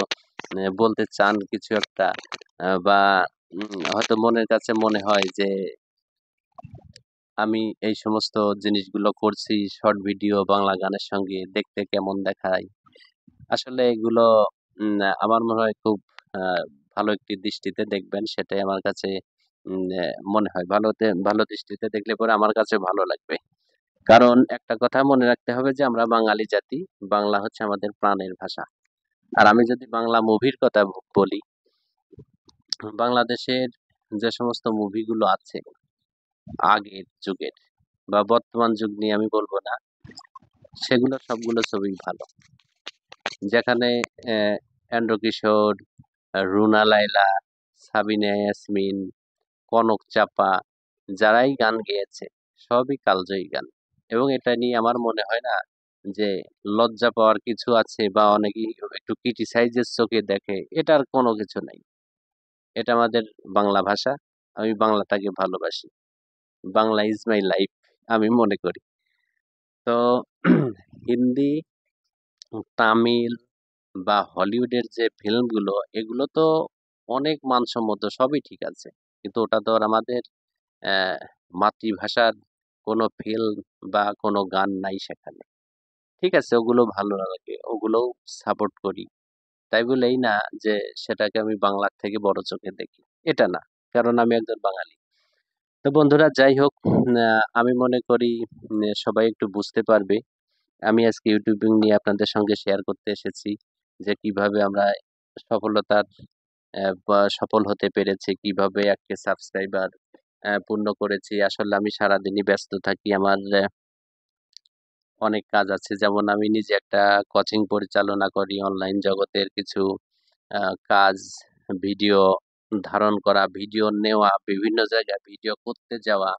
বলতে চান কিছু একটা, বা হয়তো মনের কাছে মনে হয় যে আমি এই সমস্ত জিনিসগুলো করছি শর্ট ভিডিও বাংলা গানের সঙ্গে, দেখতে কেমন দেখায়। আসলে এগুলো আমার মনে হয় খুব আহ, ভালো একটি দৃষ্টিতে দেখবেন, সেটাই আমার কাছে মনে হয়। ভালো দৃষ্টিতে দেখলে পরে আমার কাছে ভালো লাগবে। কারণ একটা কথা মনে রাখতে হবে যে আমরা বাঙালি জাতি, বাংলা হচ্ছে আমাদের প্রাণের ভাষা। আর আমি যদি বাংলা মুভির কথা বলি, বাংলাদেশের যে সমস্ত মুভিগুলো আছে আগের যুগের বা বর্তমান যুগ নিয়ে আমি বলবো না, সেগুলো সবগুলো ছবি ভালো। যেখানে এন্ড্র কিশোর, রুনা লায়লা, সাবিনা ইয়াসমিন, কনক চাপা, যারাই গান গেয়েছে সবই কালজয়ী গান। এবং এটা নিয়ে আমার মনে হয় না যে লজ্জা পাওয়ার কিছু আছে, বা অনেকেই একটু ক্রিটিসাইজের চোখে দেখে, এটার কোনো কিছু নাই। এটা আমাদের বাংলা ভাষা, আমি বাংলাটাকে ভালোবাসি। বাংলা ইজ মাই লাইফ, আমি মনে করি। তো হিন্দি, তামিল বা হলিউডের যে ফিল্মগুলো, এগুলো তো অনেক মানসম্মত, সবই ঠিক আছে। কিন্তু ওটা তো আর আমাদের আহ, মাতৃভাষার কোনো ফিল্ম বা কোনো গান নাই সেখানে। ঠিক আছে, ওগুলো ভালো লাগে, ওগুলোও সাপোর্ট করি। তাই বলেই না যে সেটাকে আমি বাংলার থেকে বড় চোখে দেখি, এটা না। কারণ আমি একজন বাঙালি। তো বন্ধুরা, যাই হোক, আমি মনে করি সবাই একটু বুঝতে পারবে। আমি আজকে ইউটিউবিং নিয়ে আপনাদের সঙ্গে শেয়ার করতে এসেছি যে কিভাবে আমরা সফলতার বা সফল হতে পেরেছি, কিভাবে 1K সাবস্ক্রাইবার পূর্ণ করেছি। আসলে আমি সারাদিনই ব্যস্ত থাকি, আমার অনেক কাজ আছে। যেমন আমি নিজে একটা কোচিং পরিচালনা করি, অনলাইন জগতের কিছু কাজ, ভিডিও ধারণ করা, ভিডিও নেওয়া, বিভিন্ন জায়গায় ভিডিও করতে যাওয়া,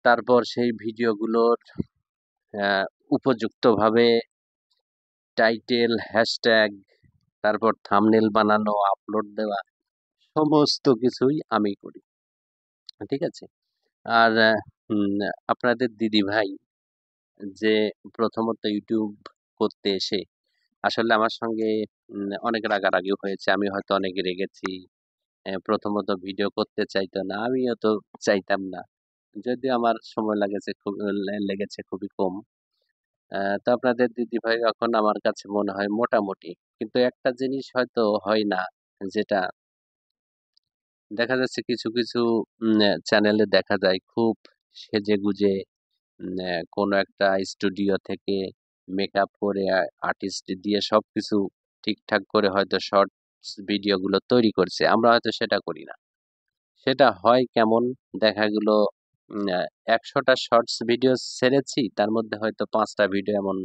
তারপর সেই ভিডিওগুলোর উপযুক্তভাবে টাইটেল, হ্যাশট্যাগ তারপর থাম্বনেল বানানো, আপলোড দেওয়া সমস্ত কিছুই আমি করি। ঠিক আছে? আর আপনাদের দিদিভাই যে প্রথমত ইউটিউব করতে এসে আসলে আমার সঙ্গে অনেক রাগারাগি হয়েছে। আমি হয়তো অনেক রেগেছি। প্রথমত ভিডিও করতে চাইতো না। আমিও তো চাইতাম না। যদিও আমার সময় লেগেছে খুবই কম। তো আপনাদের দিদিভাই এখন আমার কাছে মনে হয় মোটামুটি। কিন্তু একটা জিনিস হয়তো হয় না, যেটা দেখা যাচ্ছে কিছু চ্যানেলে দেখা যায় খুব সেজেগুজে কোনো একটা স্টুডিও থেকে মেকআপ করে আর্টিস্ট দিয়ে সবকিছু ঠিকঠাক করে হয়তো শর্টস ভিডিওগুলো তৈরি করছে। আমরা হয়তো সেটা করি না। সেটা হয় কেমন? দেখা গেল ১০০টা শর্টস ভিডিও ছেড়েছি, তার মধ্যে হয়তো ৫টা ভিডিও এমন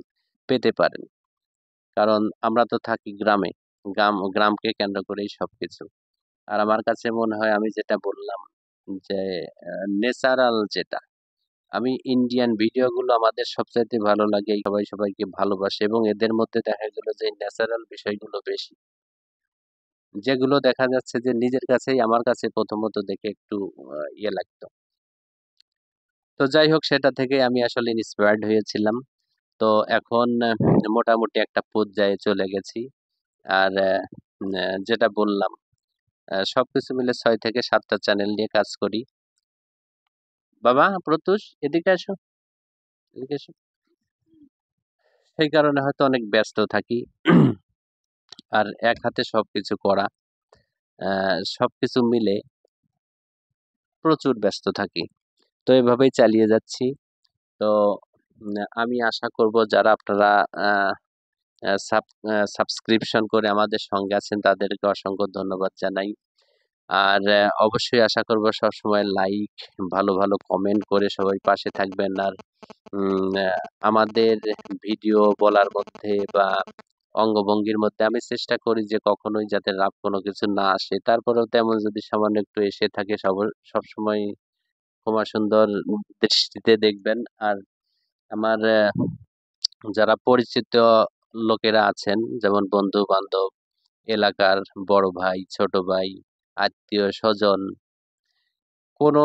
পেতে পারেন। কারণ আমরা তো থাকি গ্রামে। গ্রামকে কেন্দ্র করেই সবকিছু। আর আমার কাছে মনে হয় আমি যেটা বললাম যে ন্যাচারাল যেটা, আমি ইন্ডিয়ান ভিডিওগুলো আমাদের সবচাইতে ভালো লাগে। সবাই সবাইকে ভালোবাসে এবং এদের মধ্যে দেখা গেল যে ন্যাচারাল বিষয়গুলো বেশি। যেগুলো দেখা যাচ্ছে যে নিজের কাছেই আমার কাছে প্রথমত দেখে একটু ইয়ে লাগতো। তো যাই হোক, সেটা থেকে আমি আসলে ইন্সপায়ার্ড হয়েছিলাম। তো এখন মোটামুটি একটা পর্যায়ে চলে গেছি। আর যেটা বললাম সবকিছু মিলে ৬ থেকে ৭টা চ্যানেল নিয়ে কাজ করি। বাবা প্রত্যুষ এদিকে আসো, এদিকে এসো। সেই কারণে হয়তো অনেক ব্যস্ত থাকি। আর এক হাতে সবকিছু করা, সবকিছু মিলে প্রচুর ব্যস্ত থাকি। তো এভাবেই চালিয়ে যাচ্ছি। তো আমি আশা করব যারা আপনারা আহ, আহ, সাব সাবস্ক্রিপশন করে আমাদের সঙ্গে আছেন তাদেরকে অসংখ্য ধন্যবাদ জানাই। আর অবশ্যই আশা করব সবসময় লাইক, ভালো ভালো কমেন্ট করে সবাই পাশে থাকবেন। আর আমাদের ভিডিও বলার মধ্যে বা অঙ্গভঙ্গির মধ্যে আমি চেষ্টা করি যে কখনোই যাতে রাগ কোনো কিছু না আসে। তারপরেও তেমন যদি সামান্য একটু এসে থাকে সবসময় ক্ষমা সুন্দর দৃষ্টিতে দেখবেন। আর আমার যারা পরিচিত লোকেরা আছেন, যেমন বন্ধু বান্ধব, এলাকার বড় ভাই, ছোট ভাই, আত্মীয় স্বজন, কোনো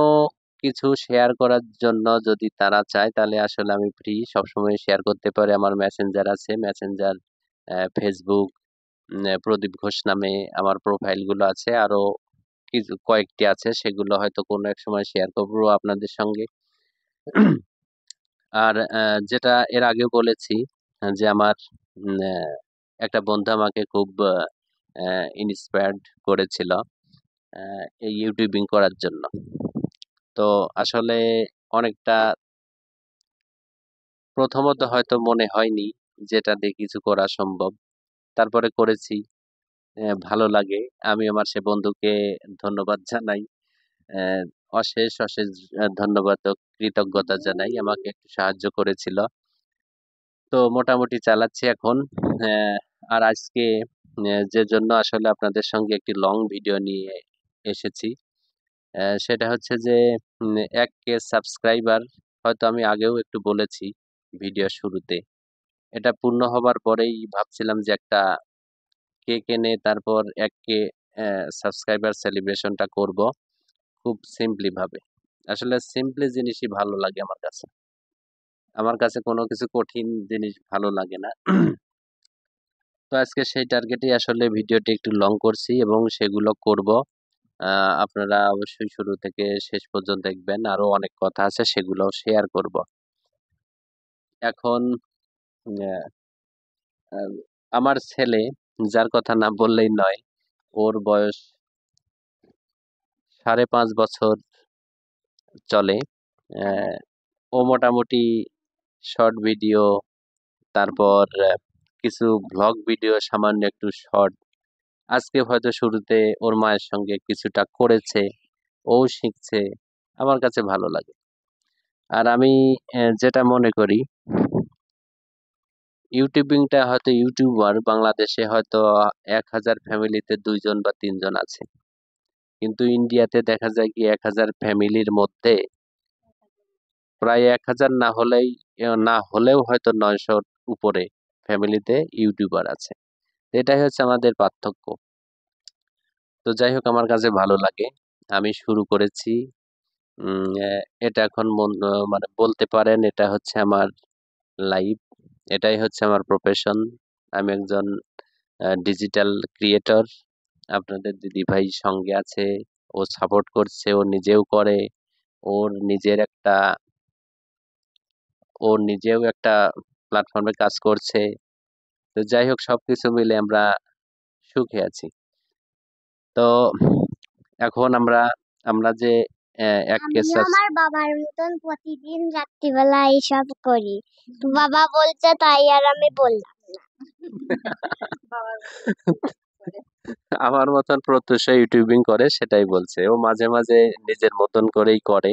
কিছু শেয়ার করার জন্য যদি তারা চায় তাহলে আসলে আমি ফ্রি, সবসময় শেয়ার করতে পারে। আমার মেসেঞ্জার আছে, মেসেঞ্জার, ফেসবুক, প্রদীপ ঘোষ নামে আমার প্রোফাইলগুলো আছে। আরো কিছু কয়েকটি আছে, সেগুলো হয়তো কোনো এক সময় শেয়ার করবো আপনাদের সঙ্গে। আর যেটা এর আগেও বলেছি যে আমার একটা বন্ধু আমাকে খুব ইন্সপায়ার্ড করেছিল এই ইউটিউবিং করার জন্য। তো আসলে অনেকটা প্রথমত হয়তো মনে হয়নি যেটা দিয়ে কিছু করা সম্ভব, তারপরে করেছি। ভালো লাগে। আমি আমার সে বন্ধুকে ধন্যবাদ জানাই। আহ, অশেষ অশেষ ধন্যবাদ ও কৃতজ্ঞতা জানাই, আমাকে একটু সাহায্য করেছিল। তো মোটামুটি চালাচ্ছি এখন। আহ, আর আজকে যে জন্য আসলে আপনাদের সঙ্গে একটি লং ভিডিও নিয়ে এসেছি, সেটা হচ্ছে যে 1K সাবস্ক্রাইবার, হয়তো আমি আগেও একটু বলেছি ভিডিও শুরুতে। এটা পূর্ণ হবার পরেই ভাবছিলাম যে একটা কেক এনে তারপর 1K সাবস্ক্রাইবার সেলিব্রেশনটা করব খুব সিম্পলি ভাবে। আসলে সিম্পলি জিনিসই ভালো লাগে আমার কাছে। আমার কাছে কোনো কিছু কঠিন জিনিস ভালো লাগে না। তো আজকে সেই টার্গেটেই আসলে ভিডিওটি একটু লং করছি এবং সেগুলো করব। আপনারা অবশ্যই শুরু থেকে শেষ পর্যন্ত দেখবেন। আরো অনেক কথা আছে, সেগুলো শেয়ার করব। এখন আহ, আহ, আমার ছেলে, যার কথা না বললেই নয়, ওর বয়স 5.5 বছর চলে। আহ, ও মোটামুটি শর্ট ভিডিও, তারপর কিছু ভ্লগ ভিডিও, সামান্য একটু শর্ট, আজকে হয়তো শুরুতে ওর মায়ের সঙ্গে কিছুটা করেছে, ও শিখছে। আমার কাছে ভালো লাগে। আর আমি যেটা মনে করি, ইউটিউবিংটা হয়তো ইউটিউবার বাংলাদেশে হয়তো 1000 ফ্যামিলিতে 2 জন বা 3 জন আছে। কিন্তু ইন্ডিয়াতে দেখা যায় কি 1000 ফ্যামিলির মধ্যে প্রায় 1000 না হলেও হয়তো 900 উপরে ফ্যামিলিতে ইউটিউবার আছে। এটাই হচ্ছে আমাদের পার্থক্য। তো যাই হোক, আমার কাছে ভালো লাগে। আমি শুরু করেছি, এটা এখন মানে বলতে পারেন এটা হচ্ছে আমার লাইফ, এটাই হচ্ছে আমার প্রফেশন। আমি একজন ডিজিটাল ক্রিয়েটর। আপনাদের দিদিভাই সঙ্গে আছে, ও সাপোর্ট করছে, ও নিজেও করে, ওর নিজের একটা ও নিজেও একটা প্ল্যাটফর্মে কাজ করছে। তো যাই হোক, সবকিছু মিলে আমরা সুখে আছি। তো এখন আমরা আমরা যে এক আমিও কেসার আমার বাবার মতন প্রতিদিন রাত্রিবেলা এইসব করি। তো বাবা বলছে তাই আর আমি বললাম না। আমার মতন প্রত্যুষে ইউটিউবিং করে, সেটাই বলছে। ও মাঝে মাঝে নিজের মতন করেই করে,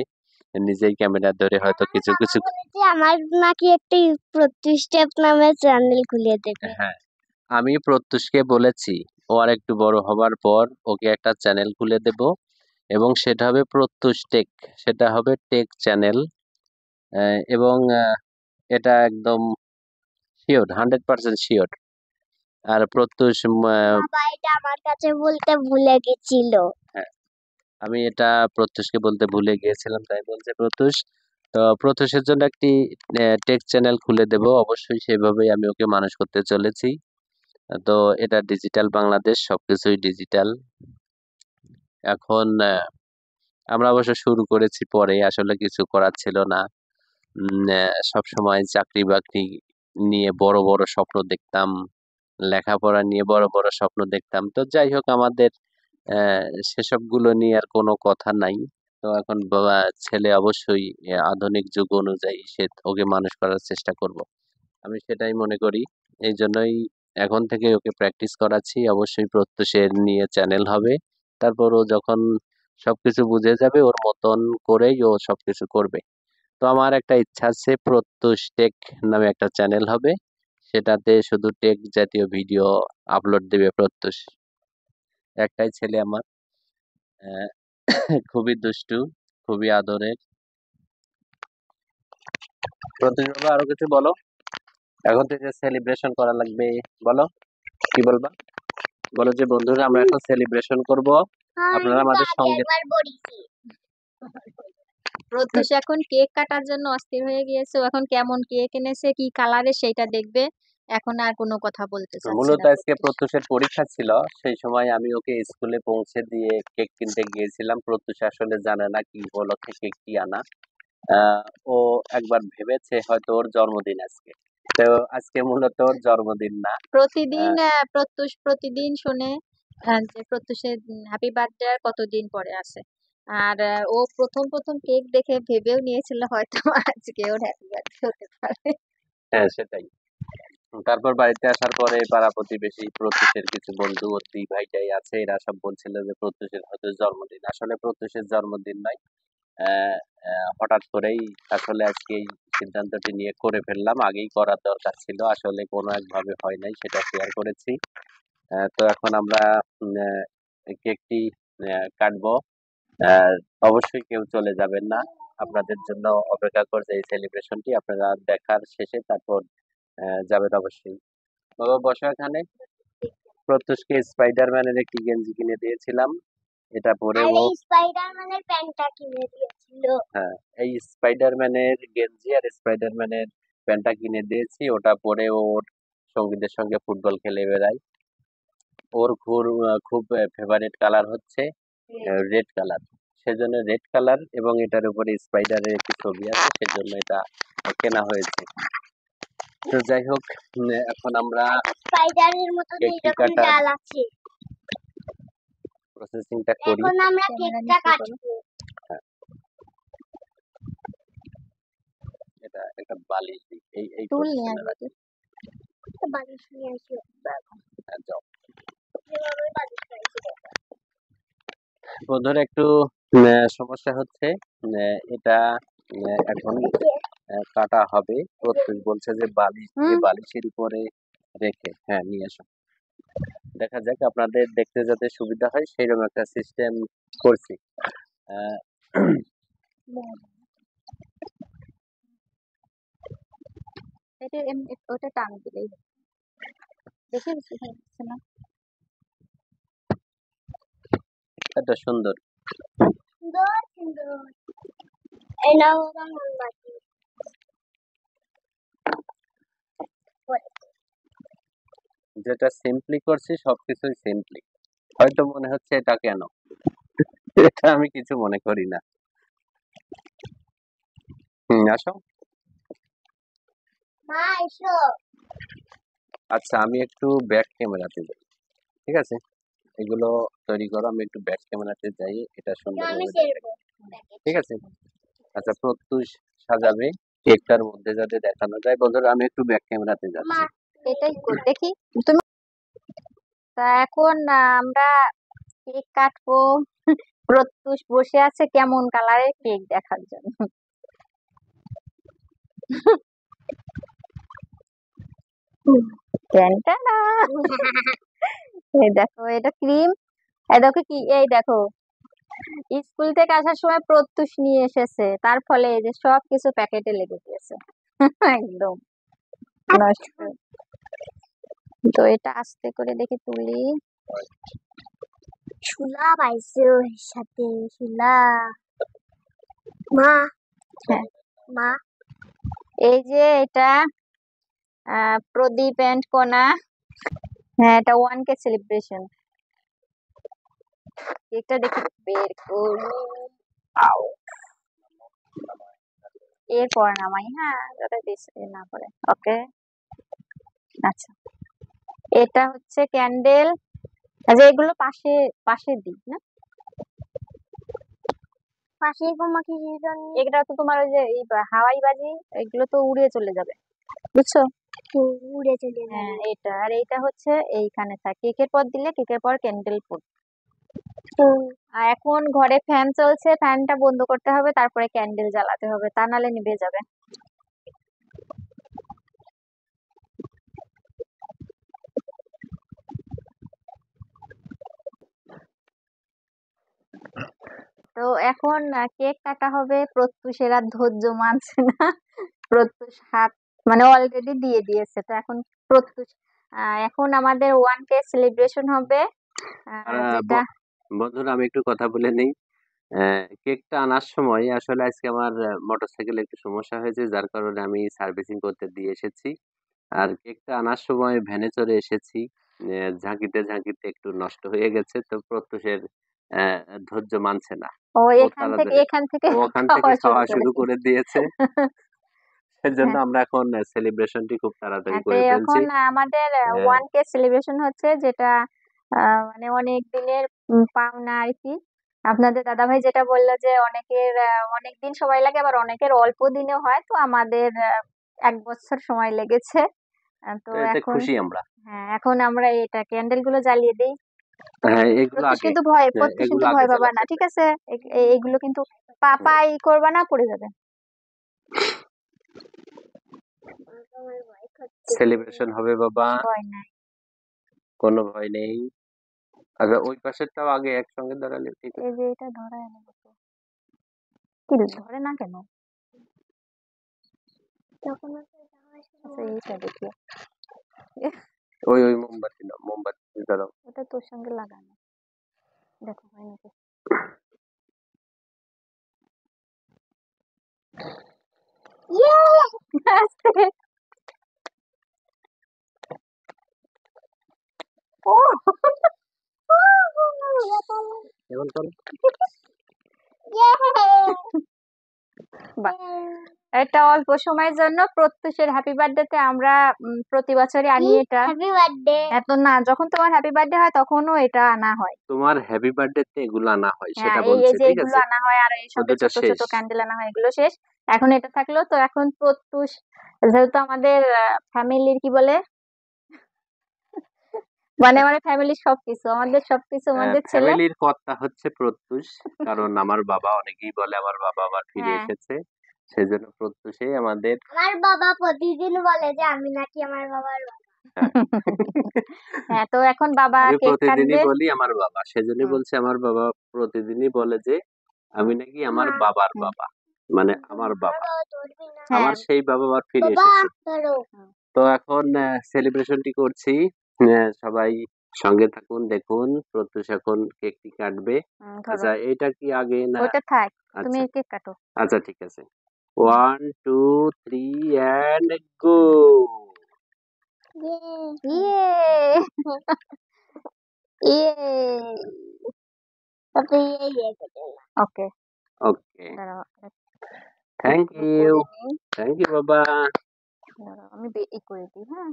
নিজেই ক্যামেরা ধরে হয়তো আমার কিছু বাবা কিছু। বলেছে আমার নাকি একটি প্রতিষ্ঠাপ নামে চ্যানেল খুলে দেবে। হ্যাঁ, আমি প্রত্যুষকে বলেছি ও আর একটু বড় হবার পর ওকে একটা চ্যানেল খুলে দেব, এবং সেটা হবে প্রত্যুষ টেক। সেটা হবে টেক চ্যানেল, এবং এটা একদম শিওর, 100% শিওর। আর প্রত্যুষ বাবা এটা আমার কাছে বলতে ভুলে গেছিল। হ্যাঁ, আমি এটা প্রত্যুষকে বলতে ভুলে গিয়েছিলাম, তাই বলছে প্রত্যুষ। তো প্রত্যুষের জন্য একটি টেক চ্যানেল খুলে দেব, অবশ্যই সেভাবেই আমি ওকে মানুষ করতে চলেছি। তো এটা ডিজিটাল বাংলাদেশ, সবকিছুই ডিজিটাল। এখন আমরা অবশ্য শুরু করেছি পরে, আসলে কিছু করার ছিল না। সব সময় চাকরি বাকরি নিয়ে বড় বড় স্বপ্ন দেখতাম, লেখাপড়া নিয়ে বড় বড় স্বপ্ন দেখতাম। তো যাই হোক, আমাদের সেসবগুলো নিয়ে আর কোনো কথা নাই। তো এখন বাবা ছেলে অবশ্যই আধুনিক যুগ অনুযায়ী ওকে মানুষ করার চেষ্টা করব, আমি সেটাই মনে করি। এই জন্যই এখন থেকে ওকে প্র্যাকটিস করাচ্ছি। অবশ্যই প্রত্যুষের নিয়ে চ্যানেল হবে, তারপর ও যখন সবকিছু বুঝে যাবে ওর মতন করেই ও সবকিছু করবে। তো আমার একটা ইচ্ছা আছে, প্রত্যুষ টেক নামে একটা চ্যানেল হবে, সেটাতে শুধু টেক জাতীয় ভিডিও আপলোড দেবে প্রত্যুষ। একটাই ছেলে আমার, আহ, খুবই দুষ্টু, খুবই আদরের। প্রত্যুষ বাবা, আরো কিছু বলো। এখন থেকে সেলিব্রেশন করা লাগবে, বলো কি বলবা। বলো যে বন্ধুরা, আমরা এখন সেলিব্রেশন করব, আপনারা আমি তো আমাদের আগে সঙ্গে। একবার বলেছি। প্রত্যুষ এখন কেক কাটার জন্য অস্থির হয়ে গিয়েছে। ও এখন কেমন কেক এনেছে, কি কালারের, সেইটা দেখবে। এখন আর কোনো কথা বলতে চাচ্ছে মূলত না আজকে প্রত্যুষ। প্রত্যুষের পরীক্ষা ছিল, সেই সময় আমি ওকে স্কুলে পৌঁছে দিয়ে কেক কিনতে গিয়েছিলাম। প্রত্যুষ আসলে জানে না কি উপলক্ষে কেক কি আনা। আহ, ও একবার ভেবেছে হয়তো ওর জন্মদিন আজকে, তো আজকে মূলত ওর জন্মদিন না। প্রতিদিন আহ, প্রত্যুষ প্রতিদিন শুনে যে প্রত্যুষের হ্যাপি বার্থডে আর কতদিন পরে আছে। আর ও প্রথম প্রথম কেক দেখে ভেবেও নিয়েছিল হয়তো আজকে ওর হ্যাপি বার্থডে হতে পারে। হ্যাঁ, সেটাই। তারপর বাড়িতে আসার পরে পাড়া প্রতিবেশী, প্রত্যুষের কিছু বন্ধু, ওর দুই ভাইটাই আছে, এরা সব বলছিল যে প্রত্যুষের হয়তো জন্মদিন। আসলে প্রত্যুষের জন্মদিন নয়। আহ, হঠাৎ করেই আসলে আজকে এই সিদ্ধান্তটি নিয়ে করে ফেললাম, আগেই করার দরকার ছিল, আসলে কোনো একভাবে হয় নাই, সেটা শেয়ার করেছি। তো এখন আমরা কেকটি কাটবো। আহ, অবশ্যই কেউ চলে যাবেন না, আপনাদের জন্য অপেক্ষা করছে এই সেলিব্রেশনটি, আপনারা দেখার শেষে তারপর যাবেন অবশ্যই। বাবা বসো এখানে। প্রত্যুষকে স্পাইডারম্যানের একটি গেঞ্জি কিনে দিয়েছিলাম, এটা পরে আর ও। এই স্পাইডারম্যানের প্যান্টটা কিনে দিয়েছিল। হ্যাঁ, এই স্পাইডারম্যানের গেঞ্জি আর স্পাইডারম্যানের প্যান্টটা কিনে দিয়েছি, ওটা পরে ওর সঙ্গীদের সঙ্গে ফুটবল খেলে বেড়ায়। ওর খুব ফেভারিট কালার হচ্ছে রেড কালার, সেজন্য রেড কালার, এবং এটার উপরে স্পাইডারের একটি ছবি আছে, সেজন্য এটা কেনা হয়েছে। তো যাই হোক, এখন আমরা আর স্পাইডারের মতন কেকটি এরকম কাটার জাল আছে। প্রসেসিংটা করি। এখন আমরা ক্যামেরা কেকটা নিচে করো। কাটবো। হ্যাঁ, এটা একটা বালিশ দিই, এই টুল নিয়ে পজিশনে আসবে কি? রাখি। একটা বালিশ নিয়ে আসি। হ্যাঁ, যাও। যেভাবে বালিশ খাইছি। বন্ধুরা, একটু সমস্যা হচ্ছে। এটা এখন কাটা হবে। প্রত্যেক বলছে যে বালিশ দিয়ে বালিশের উপরে রেখে, হ্যাঁ নিয়ে এসো। দেখা যাক, আপনাদের দেখতে যাতে সুবিধা হয় সেইরকম একটা সিস্টেম করছি। আহ, এটা ওটা টান দিলেই দেখি বুঝতে পারছি না। এটা সুন্দর। সুন্দর সুন্দর। এই নাও বাবা মোমবাতি। যেটা সিম্পলি করছি সবকিছুই সিম্পলি। হয়তো মনে হচ্ছে এটা কেন, এটা আমি কিছু মনে করি না। আসো। মা এসো। আচ্ছা, আমি একটু ব্যাক ক্যামেরাতে যাই, ঠিক আছে? এগুলো তৈরি করো, আমি একটু ব্যাক ক্যামেরাতে যাই, এটা আমি সুন্দরভাবে দেখাই, ছেড়বো। ঠিক আছে? আচ্ছা, প্রত্যুষ সাজাবে কেকটার মধ্যে যাতে দেখানো যায়। বন্ধুরা, আমি একটু ব্যাক ক্যামেরাতে মা যাচ্ছি। এটাই দেখি তুমি। তা এখন আমরা কেক কাটবো। প্রত্যুষ বসে আছে কেমন কালারের কেক দেখার জন্য। ট্যানটানা। এই দেখো এটা ক্রিম। এই দেখো কি, এই দেখো স্কুল থেকে আসার সময় প্রত্যুষ নিয়ে এসেছে, তার ফলে এই যে সব কিছু প্যাকেটে লেগে গিয়েছে। একদম নষ্ট। তো এটা আস্তে করে দেখি তুলি। শুলা পাইছে ওর সাথে শুলা। মা হ্যাঁ, মা এই যে এটা প্রদীপ এন্ড কোনা। হ্যাঁ, এটা 1K সেলিব্রেশন। কেকটা দেখি বের করি। আও, এরপর নামাই, হ্যাঁ, যাতে বেশি না করে। ওকে, আচ্ছা। এটা হচ্ছে ক্যান্ডেল। আচ্ছা, এগুলো পাশে পাশে দিই না। পাশে গোমা কিসের জন্য? এগুলো তো তোমার ওই যে এই হাওয়াই বাজি, এগুলো তো উড়ে চলে যাবে, বুঝছো? উড়ে চলে যাবে। হ্যাঁ, এটা আর এইটা হচ্ছে এইখানে থাকে। কেকের পর দিলে কেকের পর ক্যান্ডেল ফুড। আর এখন ঘরে ফ্যান চলছে, ফ্যানটা বন্ধ করতে হবে, তারপরে ক্যান্ডেল জ্বালাতে হবে, তা নাহলে নিভে যাবে। তো এখন কেক কাটা হবে। প্রত্যুষের আর ধৈর্য মানছে না। প্রত্যুষ হাত মানে অলরেডি দিয়ে দিয়েছে। তো এখন প্রত্যুষ এখন আমাদের 1K সেলিব্রেশন হবে, আর যেটা বন্ধুরা, আমি একটু কথা বলে নেই। কেকটা আনার সময় আসলে আজকে আমার মোটরসাইকেলে একটু সমস্যা হয়েছে, যার কারণে আমি সার্ভিসিং করতে দিয়ে এসেছি। আর কেকটা আনার সময় ভ্যানে চড়ে এসেছি, ঝাঁকিতে ঝাঁকিতে একটু নষ্ট হয়ে গেছে। তো প্রত্যুষের ধৈর্য মানছে না, ও ও এখান থেকে তাড়াতাড়ি এখান থেকে ও ওখান থেকে খাওয়া শুরু খাওয়া শুরু করেছে। করে দিয়েছে। সেজন্য হ্যাঁ, আমরা এখন সেলিব্রেশনটি খুব তাড়াতাড়ি তো করে ফেলছি। এখন আমাদের আহ, 1K সেলিব্রেশন হচ্ছে, যেটা মানে অনেক দিনের পাওনা আর কি। আপনাদের দাদাভাই যেটা বললো যে অনেকের অনেক দিন সময় লাগে, আবার অনেকের অল্প দিনে হয়। তো আমাদের 1 বছর সময় লেগেছে। তো এতে এখন খুশি আমরা। হ্যাঁ, এখন আমরা এটা ক্যান্ডেল গুলো জ্বালিয়ে দিই। হ্যাঁ, এগুলো প্রত্যুষ আগে, কিন্তু প্রত্যুষ এগুলো কিন্তু আগে ভয় পাবা না, জ্বালাতে ঠিক হবে। আছে? এগুলো কিন্তু পাপা ই করবা না, পড়ে যাবে। সেলিব্রেশন হবে বাবা, ভয় নাই। কোনো ভয় নেই। আচ্ছা, ওই পাশেরটাও আগে একসঙ্গে দাঁড়ালে ঠিক এই আছে। যে এটা ধরে এনে বসো। কি ধরে না কেন? তখন আচ্ছা, এইটা দেখি। ওই ওই মোমবাতি নাও, মোমবাতি দাঁড়াও। এটা তোর সঙ্গে লাগানো, দেখো হয় নাকি। আস্তে। ও এমন করো। বাহ, এটা অল্প সময়ের জন্য প্রত্যুষের হ্যাপি বার্থডেতে আমরা প্রতি বছরই আনি এটা। Happy birthday. এত না, যখন তোমার হ্যাপি বার্থডে হয় তখনও এটা আনা হয়। তোমার হ্যাপি বার্থডে তে এগুলো আনা হয় হ্যাঁ, সেটা এই এই বলছে, যে ঠিক এগুলো আছে? আনা হয়, আর এর ও সঙ্গে দুটা ছোট ছোট শেষ। ক্যান্ডেল আনা হয়, এগুলো শেষ। এখন এটা থাকলো। তো এখন প্রত্যুষ যেহেতু আমাদের ফ্যামিলির কি বলে, মানে মানে ফ্যামিলির সবকিছু, আমাদের সবকিছু, আমাদের ছেলে। ফ্যামিলির কর্তা হচ্ছে প্রত্যুষ, কারণ আমার বাবা, অনেকেই বলে আমার বাবা আবার ফিরে হ্যাঁ, এসেছে, সেজন্য প্রত্যুষেই আমাদের। আমার বাবা প্রতিদিন বলে যে আমি নাকি আমার বাবার বাবা। হ্যাঁ। হ্যাঁ, তো এখন বাবা আমি কেক প্রতিদিনই কাটবে। বলি আমার বাবা, সেজন্যই হুম, বলছি আমার বাবা প্রতিদিনই বলে যে আমি নাকি আমার মা বাবার হুম, বাবা, মানে আমার আমার বাবা। বাবা ধরবি না। হ্যাঁ, আমার সেই বাবা আবার ফিরে বাবা এসেছে। ধরো। হুম, তো এখন সেলিব্রেশনটি করছি। সবাই সঙ্গে থাকুন, দেখুন প্রত্যুষ এখন কেকটি কাটবে। ধরো আচ্ছা, এটা কি আগে না? ওইটা থাক, তুমি আচ্ছা কেক কাটো। আচ্ছা, ঠিক আছে। 1 2 3 and go. ইয়ে ইয়ে ওকে, ওকে, দাঁড়াও থ্যাংক একটু ইউ, করে নিই। থ্যাংক ইউ বাবা। দাঁড়াও আমি ই করে দিই। হ্যাঁ,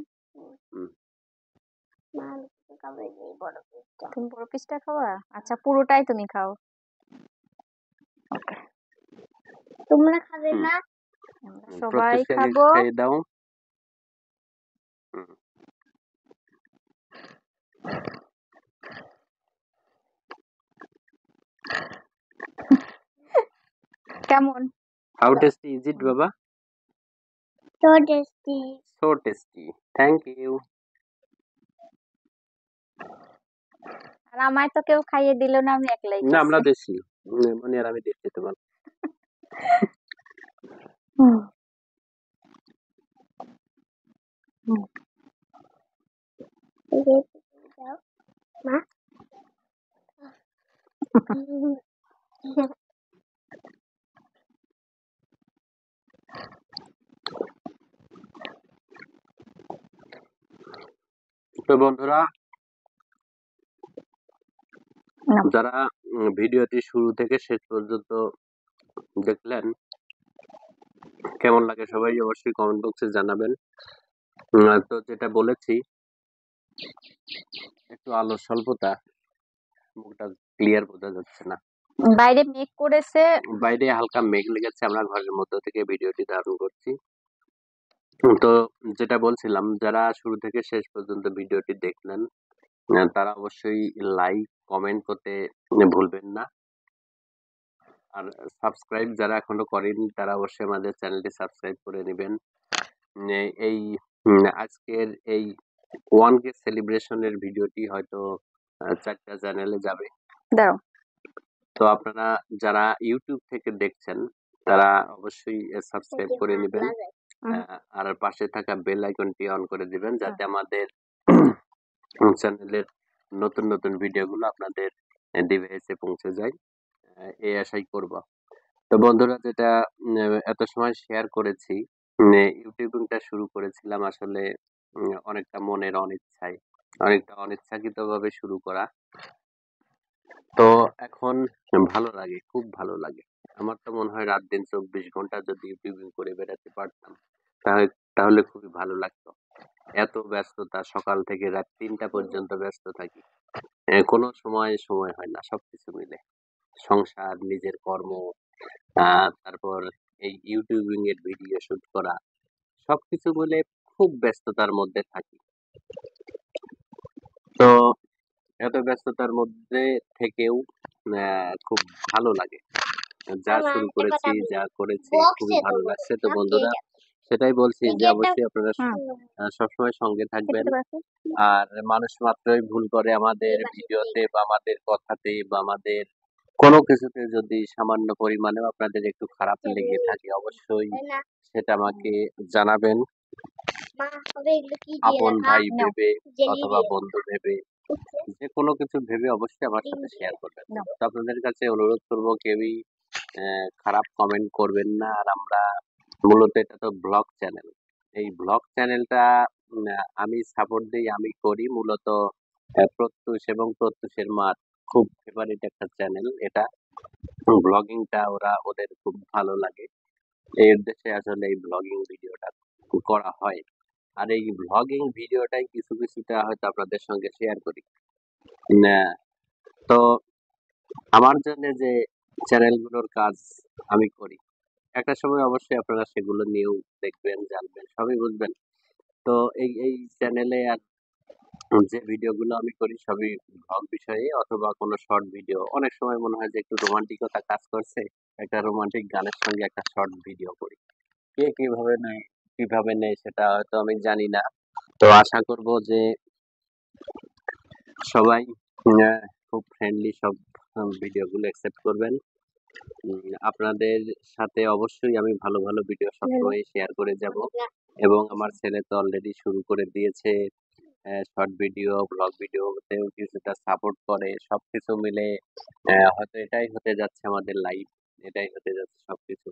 হুম, তুমি পুরো পিসটা খাওয়া? আচ্ছা, পুরোটাই তুমি খাও। ওকে, তোমরা খাবে হুম, না? আমরা সবাই প্রত্যুষকে আগে খাবো। খাইয়ে দাও। হুম, কেমন? হাউ টেস্টি ইজ ইট বাবা? So tasty. So tasty, thank you. আর আমায় তো কেউ খাইয়ে দিল না, আমি একলাই না, আমরা খেয়েছি। দেশি, মানে আর আমি দেখতে তোমার। হুম, হুম। মা? তো বন্ধুরা, না, যারা ভিডিওটি শুরু থেকে শেষ পর্যন্ত দেখলেন, কেমন লাগে সবাই অবশ্যই কমেন্ট বক্সে জানাবেন। তো যেটা বলেছি, একটু আলোর স্বল্পতা, মুখটা ক্লিয়ার বোঝা যাচ্ছে না। বাইরে মেঘ করেছে। বাইরে হালকা মেঘ লেগেছে, আমরা ঘরের মধ্য থেকে ভিডিওটি ধারণ করছি। তো যেটা বলছিলাম, যারা শুরু থেকে শেষ পর্যন্ত ভিডিওটি দেখলেন, তারা অবশ্যই লাইক কমেন্ট করতে ভুলবেন না। আর সাবস্ক্রাইব যারা এখনো করেনি, তারা অবশ্যই আমাদের চ্যানেলটি সাবস্ক্রাইব করে নেবেন। এই আজকের এই 1K সেলিব্রেশনের ভিডিওটি হয়তো 4টা চ্যানেলে যাবে। দাও। তো আপনারা যারা ইউটিউব থেকে দেখছেন, তারা অবশ্যই সাবস্ক্রাইব করে নেবেন। আর পাশে থাকা বেল আইকনটি অন করে দিবেন, যাতে আমাদের চ্যানেলের নতুন নতুন ভিডিওগুলো আপনাদের ডিভাইসে পৌঁছে যায়। এই আশাই করব। তো বন্ধুরা, যেটা এত সময় শেয়ার করেছি, ইউটিউবিংটা শুরু করেছিলাম আসলে অনেকটা মনের অনিচ্ছায়, অনেকটা অনিচ্ছাকৃতভাবে শুরু করা। তো এখন ভালো লাগে, খুব ভালো লাগে। আমার তো মনে হয় রাত দিন 24 ঘন্টা যদি ইউটিউবিং করে বেড়াতে পারতাম, তাহলে তাহলে খুবই ভালো লাগতো। এত ব্যস্ততা, সকাল থেকে রাত 3টা পর্যন্ত ব্যস্ত থাকি। কোনো সময় হয় না সবকিছু মিলে। সংসার, নিজের কর্ম, তারপর এই ইউটিউবিং এর ভিডিও শুট করা, সবকিছু মিলে খুব ব্যস্ততার মধ্যে থাকি। তো এত ব্যস্ততার মধ্যে থেকেও খুব ভালো লাগে। যা শুরু করেছি, যা করেছি, খুবই ভালো লাগছে। তো বন্ধুরা, সেটাই বলছি যে অবশ্যই আপনারা সবসময় সঙ্গে থাকবেন। আর মানুষ মাত্রই ভুল করে, আমাদের ভিডিওতে বা আমাদের কথাতে বা আমাদের কোনো কিছুতে যদি সামান্য পরিমাণেও আপনাদের একটু খারাপ লেগে থাকে, অবশ্যই সেটা আমাকে জানাবেন। আপন ভাই ভেবে অথবা বন্ধু ভেবে, যে কোনো কিছু ভেবে অবশ্যই আমার সাথে শেয়ার করবেন। তো আপনাদের কাছে অনুরোধ করব, কেউই খারাপ কমেন্ট করবেন না। আর আমরা মূলত এটা তো ব্লগ চ্যানেল, এই ব্লগ চ্যানেলটা আমি সাপোর্ট দিই, আমি করি মূলত প্রত্যুষ এবং প্রত্যুষের মার খুব ফেভারিট একটা চ্যানেল এটা। ব্লগিংটা ওদের খুব ভালো লাগে, এই উদ্দেশ্যে আসলে এই ব্লগিং ভিডিওটা করা হয়। আর এই ব্লগিং ভিডিওটাই কিছুটা হয়তো আপনাদের সঙ্গে শেয়ার করি। না, তো আমার জন্য যে চ্যানেলগুলোর কাজ আমি করি, একটা সময় অবশ্যই আপনারা সেগুলো নিয়েও দেখবেন, জানবেন, সবই বুঝবেন। তো এই চ্যানেলে আর যে ভিডিওগুলো আমি করি সবই ব্লগ বিষয়ে অথবা কোনো শর্ট ভিডিও। অনেক সময় মনে হয় যে একটু রোমান্টিকতা কাজ করছে, একটা রোমান্টিক গানের সঙ্গে একটা শর্ট ভিডিও করি। কে কিভাবে নেয় সেটা হয়তো আমি জানি না। তো আশা করব যে সবাই খুব ফ্রেন্ডলি সব ভিডিওগুলো অ্যাকসেপ্ট করবেন। আপনাদের সাথে অবশ্যই আমি ভালো ভালো ভিডিও সবসময় শেয়ার করে যাব। এবং আমার ছেলে তো অলরেডি শুরু করে দিয়েছে শর্ট ভিডিও, ব্লগ ভিডিওতেও কিছুটা সাপোর্ট করে, সবকিছু মিলে হয়তো এটাই হতে যাচ্ছে আমাদের লাইফ, এটাই হতে যাচ্ছে সবকিছু।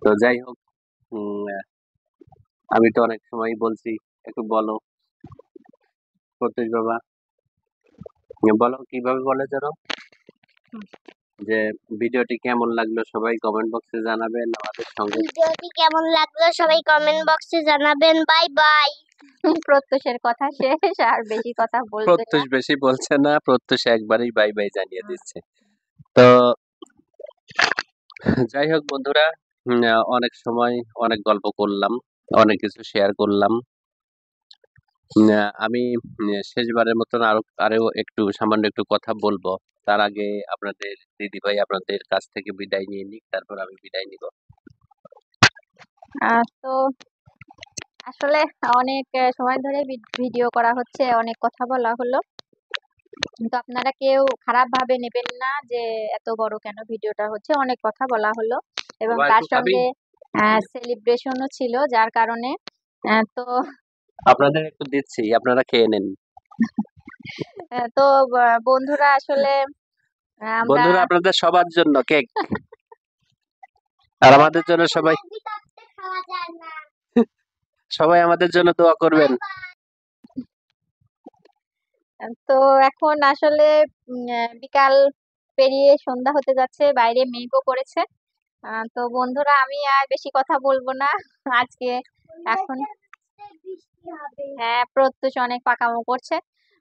তো যাই হোক, উম, আহ, আমি তো অনেক সময় বলছি, একটু বলো প্রত্যুষ বাবা, বলো কিভাবে বলে যেন, যে ভিডিওটি কেমন লাগলো সবাই কমেন্ট বক্সে জানাবেন, আমাদের সঙ্গে ভিডিওটি কেমন লাগলো সবাই কমেন্ট বক্সে জানাবেন। Bye bye. প্রত্যুষের কথা শেষ, আর বেশি কথা বলবে না। প্রত্যুষ বেশি বলছে না, প্রত্যুষ একবারই বাই বাই জানিয়ে দিচ্ছে। তো যাই হোক বন্ধুরা, অনেক সময় অনেক গল্প করলাম, অনেক কিছু শেয়ার করলাম। আমি শেষবারের মতন আরো একটু সামান্য একটু কথা বলবো, তার আগে আপনাদের দিদি ভাই আপনাদের কাছ থেকে বিদায় নিয়ে নিক, তারপর আমি বিদায় নিব। তো আসলে অনেক সময় ধরে ভিডিও করা হচ্ছে, অনেক কথা বলা হলো, কিন্তু আপনারা কেউ খারাপ ভাবে নেবেন না যে এত বড় কেন ভিডিওটা হচ্ছে। অনেক কথা বলা হলো এবং বাবা, তার একটু খাবি? সঙ্গে সেলিব্রেশনও ছিল, যার কারণে তো আপনাদের একটু দিচ্ছি, আপনারা খেয়ে নেন। তো বন্ধুরা আসলে আমরা বন্ধুরা, আপনাদের সবার জন্য কেক, আর আমাদের জন্য সবাই খাওয়া যায় না। সবাই আমাদের জন্য দোয়া করবেন। তো এখন আসলে বিকাল পেরিয়ে সন্ধ্যা হতে যাচ্ছে, বাইরে মেঘও করেছে। তো বন্ধুরা আমি আর বেশি কথা বলবো না আজকে। এখন বৃষ্টি হবে। হ্যাঁ, প্রত্যুষ অনেক পাকামো করছে।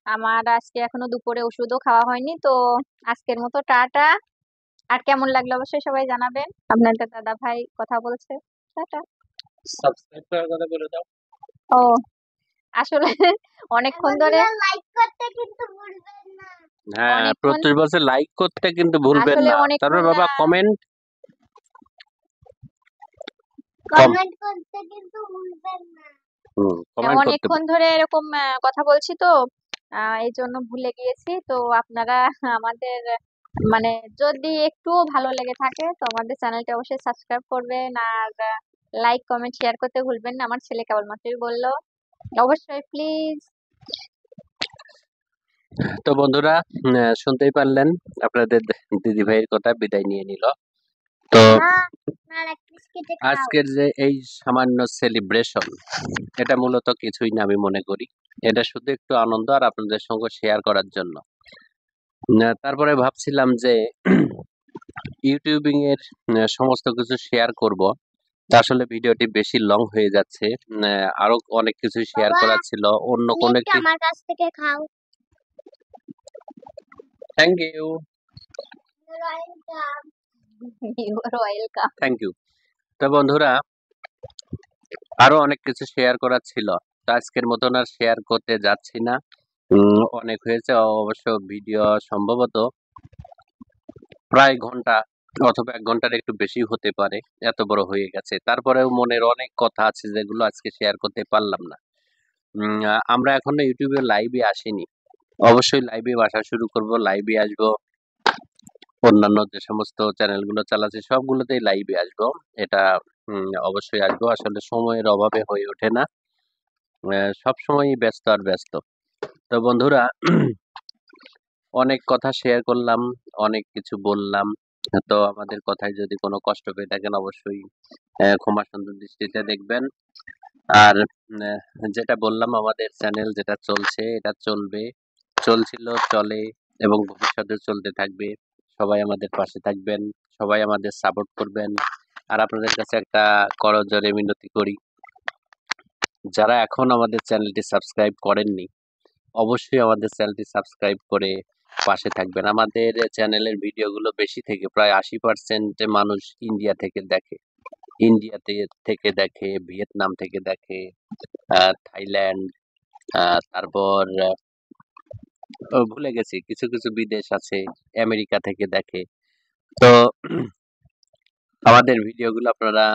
আমার আজকে এখনো দুপুরে ওষুধও খাওয়া হয়নি। তো আজকের মতো টাটা। আর কেমন লাগলো অবশ্যই সবাই জানাবেন। আপনাদের দাদা ভাই কথা বলছে। টাটা। সাবস্ক্রাইব করার কথা বলে দাও। ও আসলে অনেকক্ষণ ধরে লাইক করতে কিন্তু ভুলবেন না। হ্যাঁ, অনেকক্ষণ প্রত্যেক বছর লাইক করতে কিন্তু ভুলবেন আসলে না। তারপর অনেকক্ষণ বাবা কমেন্ট কমেন্ট করতে কিন্তু ভুলবেন না। কমেন্ট করতে অনেকক্ষণ ধরে এরকম কথা বলছি, তো এই জন্য ভুলে গিয়েছি। তো আপনারা আমাদের মানে যদি একটু ভালো লেগে থাকে তো আমাদের চ্যানেলটা অবশ্যই সাবস্ক্রাইব করবেন, আর লাইক কমেন্ট শেয়ার করতে ভুলবেন না। আমার ছেলে কেবলমাত্রই বললো, অবশ্যই প্লিজ। তো বন্ধুরা, শুনতেই পারলেন আপনাদের দিদি ভাইয়ের কথা, বিদায় নিয়ে নিল। তো আজকের যে এই সামান্য সেলিব্রেশন, এটা মূলত কিছুই না আমি মনে করি, এটা শুধু একটু আনন্দ আর আপনাদের সঙ্গে শেয়ার করার জন্য। তারপরে ভাবছিলাম যে ইউটিউবিং এর সমস্ত কিছু শেয়ার করব, তা আসলে ভিডিওটি বেশি লং হয়ে যাচ্ছে। আরো অনেক কিছু শেয়ার বাবা, করার ছিল, অন্য কোন একটি। আমার কাছ থেকে খাও। Thank you, welcome. Thank you. তো বন্ধুরা, আরো অনেক কিছু শেয়ার করার ছিল, তো আজকের মতন আর শেয়ার করতে যাচ্ছি না। অনেক হয়েছে, অবশ্য ভিডিও সম্ভবত প্রায় ঘন্টা অথবা 1 ঘন্টার একটু বেশি হতে পারে, এত বড় হয়ে গেছে। তারপরেও মনের অনেক কথা আছে যেগুলো আজকে শেয়ার করতে পারলাম না। আমরা এখনো ইউটিউবে লাইভে আসিনি, অবশ্যই লাইভে আসা শুরু করব, লাইভে আসবো, অন্যান্য যে সমস্ত চ্যানেলগুলো চালাচ্ছে সবগুলোতেই লাইভে আসবো। এটা অবশ্যই আসবো, আসলে সময়ের অভাবে হয়ে ওঠে না, সবসময়ই ব্যস্ত আর ব্যস্ত। তো বন্ধুরা, অনেক কথা শেয়ার করলাম, অনেক কিছু বললাম। তো আমাদের কথায় যদি কোনো কষ্ট পেয়ে থাকেন অবশ্যই ক্ষমা সুন্দর দৃষ্টিতে দেখবেন। আর যেটা বললাম, আমাদের চ্যানেল যেটা চলছে এটা চলবে, চলছিল, চলে এবং ভবিষ্যতে চলতে থাকবে। সবাই আমাদের পাশে থাকবেন, সবাই আমাদের সাপোর্ট করবেন। আর আপনাদের কাছে একটা করজোড়ে মিনতি করি, যারা এখন আমাদের চ্যানেলটি সাবস্ক্রাইব করেননি অবশ্যই আমাদের চ্যানেলটি সাবস্ক্রাইব করে পাশে থাকবেন। আমাদের চ্যানেলের ভিডিওগুলো বেশি থেকে প্রায় 80% মানুষ ইন্ডিয়া থেকে দেখে, থেকে দেখে, ভিয়েতনাম থেকে দেখে, থাইল্যান্ড, তারপর ভুলে গেছি কিছু কিছু বিদেশ আছে, আমেরিকা থেকে দেখে। তো আমাদের ভিডিওগুলো আপনারা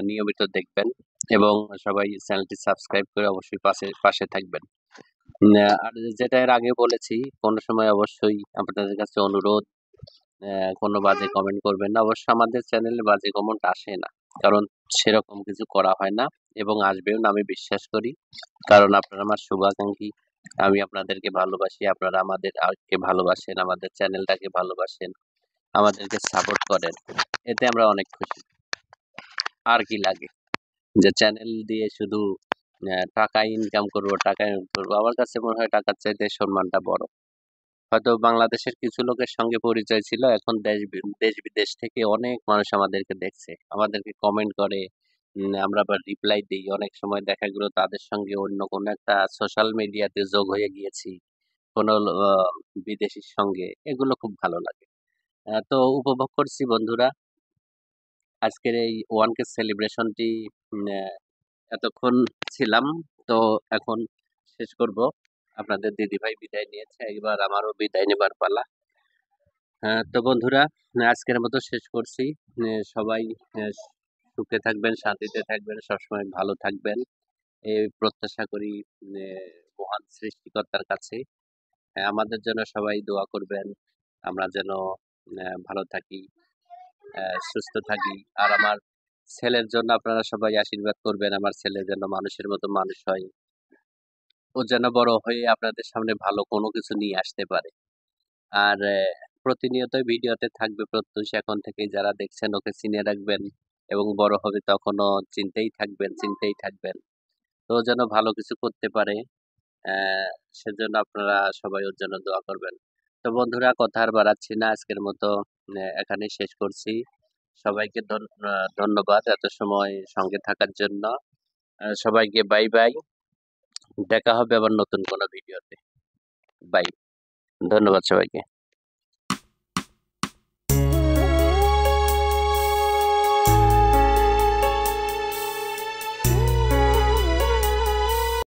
নিয়মিত দেখবেন এবং সবাই চ্যানেলটি সাবস্ক্রাইব করে অবশ্যই পাশে পাশে থাকবেন। আর যেটা এর আগে বলেছি, কোনো সময় অবশ্যই আপনাদের কাছে অনুরোধ, কোনো বাজে কমেন্ট করবেন না। অবশ্য আমাদের চ্যানেলে বাজে কমেন্ট আসে না, কারণ সেরকম কিছু করা হয় না। এবং আসবেও না আমি বিশ্বাস করি। কারণ আপনারা আমার শুভাকাঙ্ক্ষী। আমি আপনাদেরকে ভালোবাসি, আপনারা আমাদেরকে ভালোবাসেন, আমাদের চ্যানেলটাকে ভালোবাসেন, আমাদেরকে সাপোর্ট করেন। এতে আমরা অনেক খুশি। আর কি লাগে? যে চ্যানেল দিয়ে শুধু টাকা ইনকাম করবো, টাকা ইনকাম করবো। আমার কাছে মনে হয় টাকার চাইতে সম্মানটা বড়। হয়তো বাংলাদেশের কিছু লোকের সঙ্গে পরিচয় ছিল, এখন দেশ বিদেশ থেকে অনেক মানুষ আমাদেরকে দেখছে, আমাদেরকে কমেন্ট করে, আমরা আবার রিপ্লাই দিই। অনেক সময় দেখা গেল তাদের সঙ্গে অন্য কোনো একটা সোশ্যাল মিডিয়াতে যোগ হয়ে গিয়েছি, কোনো বিদেশির সঙ্গে। এগুলো খুব ভালো লাগে। তো উপভোগ করছি বন্ধুরা আজকের এই 1K সেলিব্রেশনটি। এতক্ষণ ছিলাম, তো এখন শেষ করব। আপনাদের দিদিভাই বিদায় নিয়েছে, এবার আমারও বিদায় নেবার পালা। তো বন্ধুরা আজকের মতো শেষ করছি। সবাই সুখে থাকবেন, শান্তিতে থাকবেন, সবসময় ভালো থাকবেন এই প্রত্যাশা করি মহান সৃষ্টিকর্তার কাছে। আমাদের জন্য সবাই দোয়া করবেন, আমরা যেন ভালো থাকি, সুস্থ থাকি। আর আমার ছেলের জন্য আপনারা সবাই আশীর্বাদ করবেন, আমার ছেলে যেন মানুষের মতো মানুষ হয়, ও যেন বড় হয়ে আপনাদের সামনে ভালো কোনো কিছু নিয়ে আসতে পারে। আর প্রতিনিয়ত ভিডিওতে থাকবে প্রত্যুষ। এখন থেকেই যারা দেখছেন ওকে চিনে রাখবেন, এবং বড় হবে তখনও চিনতেই থাকবেন। তো ও যেন ভালো কিছু করতে পারে, সেজন্য আপনারা সবাই ওর জন্য দোয়া করবেন। তো বন্ধুরা কথা আর বাড়াচ্ছি না, আজকের মতো এখানেই শেষ করছি। সবাইকে ধন্যবাদ এত সময় সঙ্গে থাকার জন্য। সবাইকে বাই বাই। দেখা হবে আবার নতুন কোনো ভিডিওতে। বাই। ধন্যবাদ সবাইকে।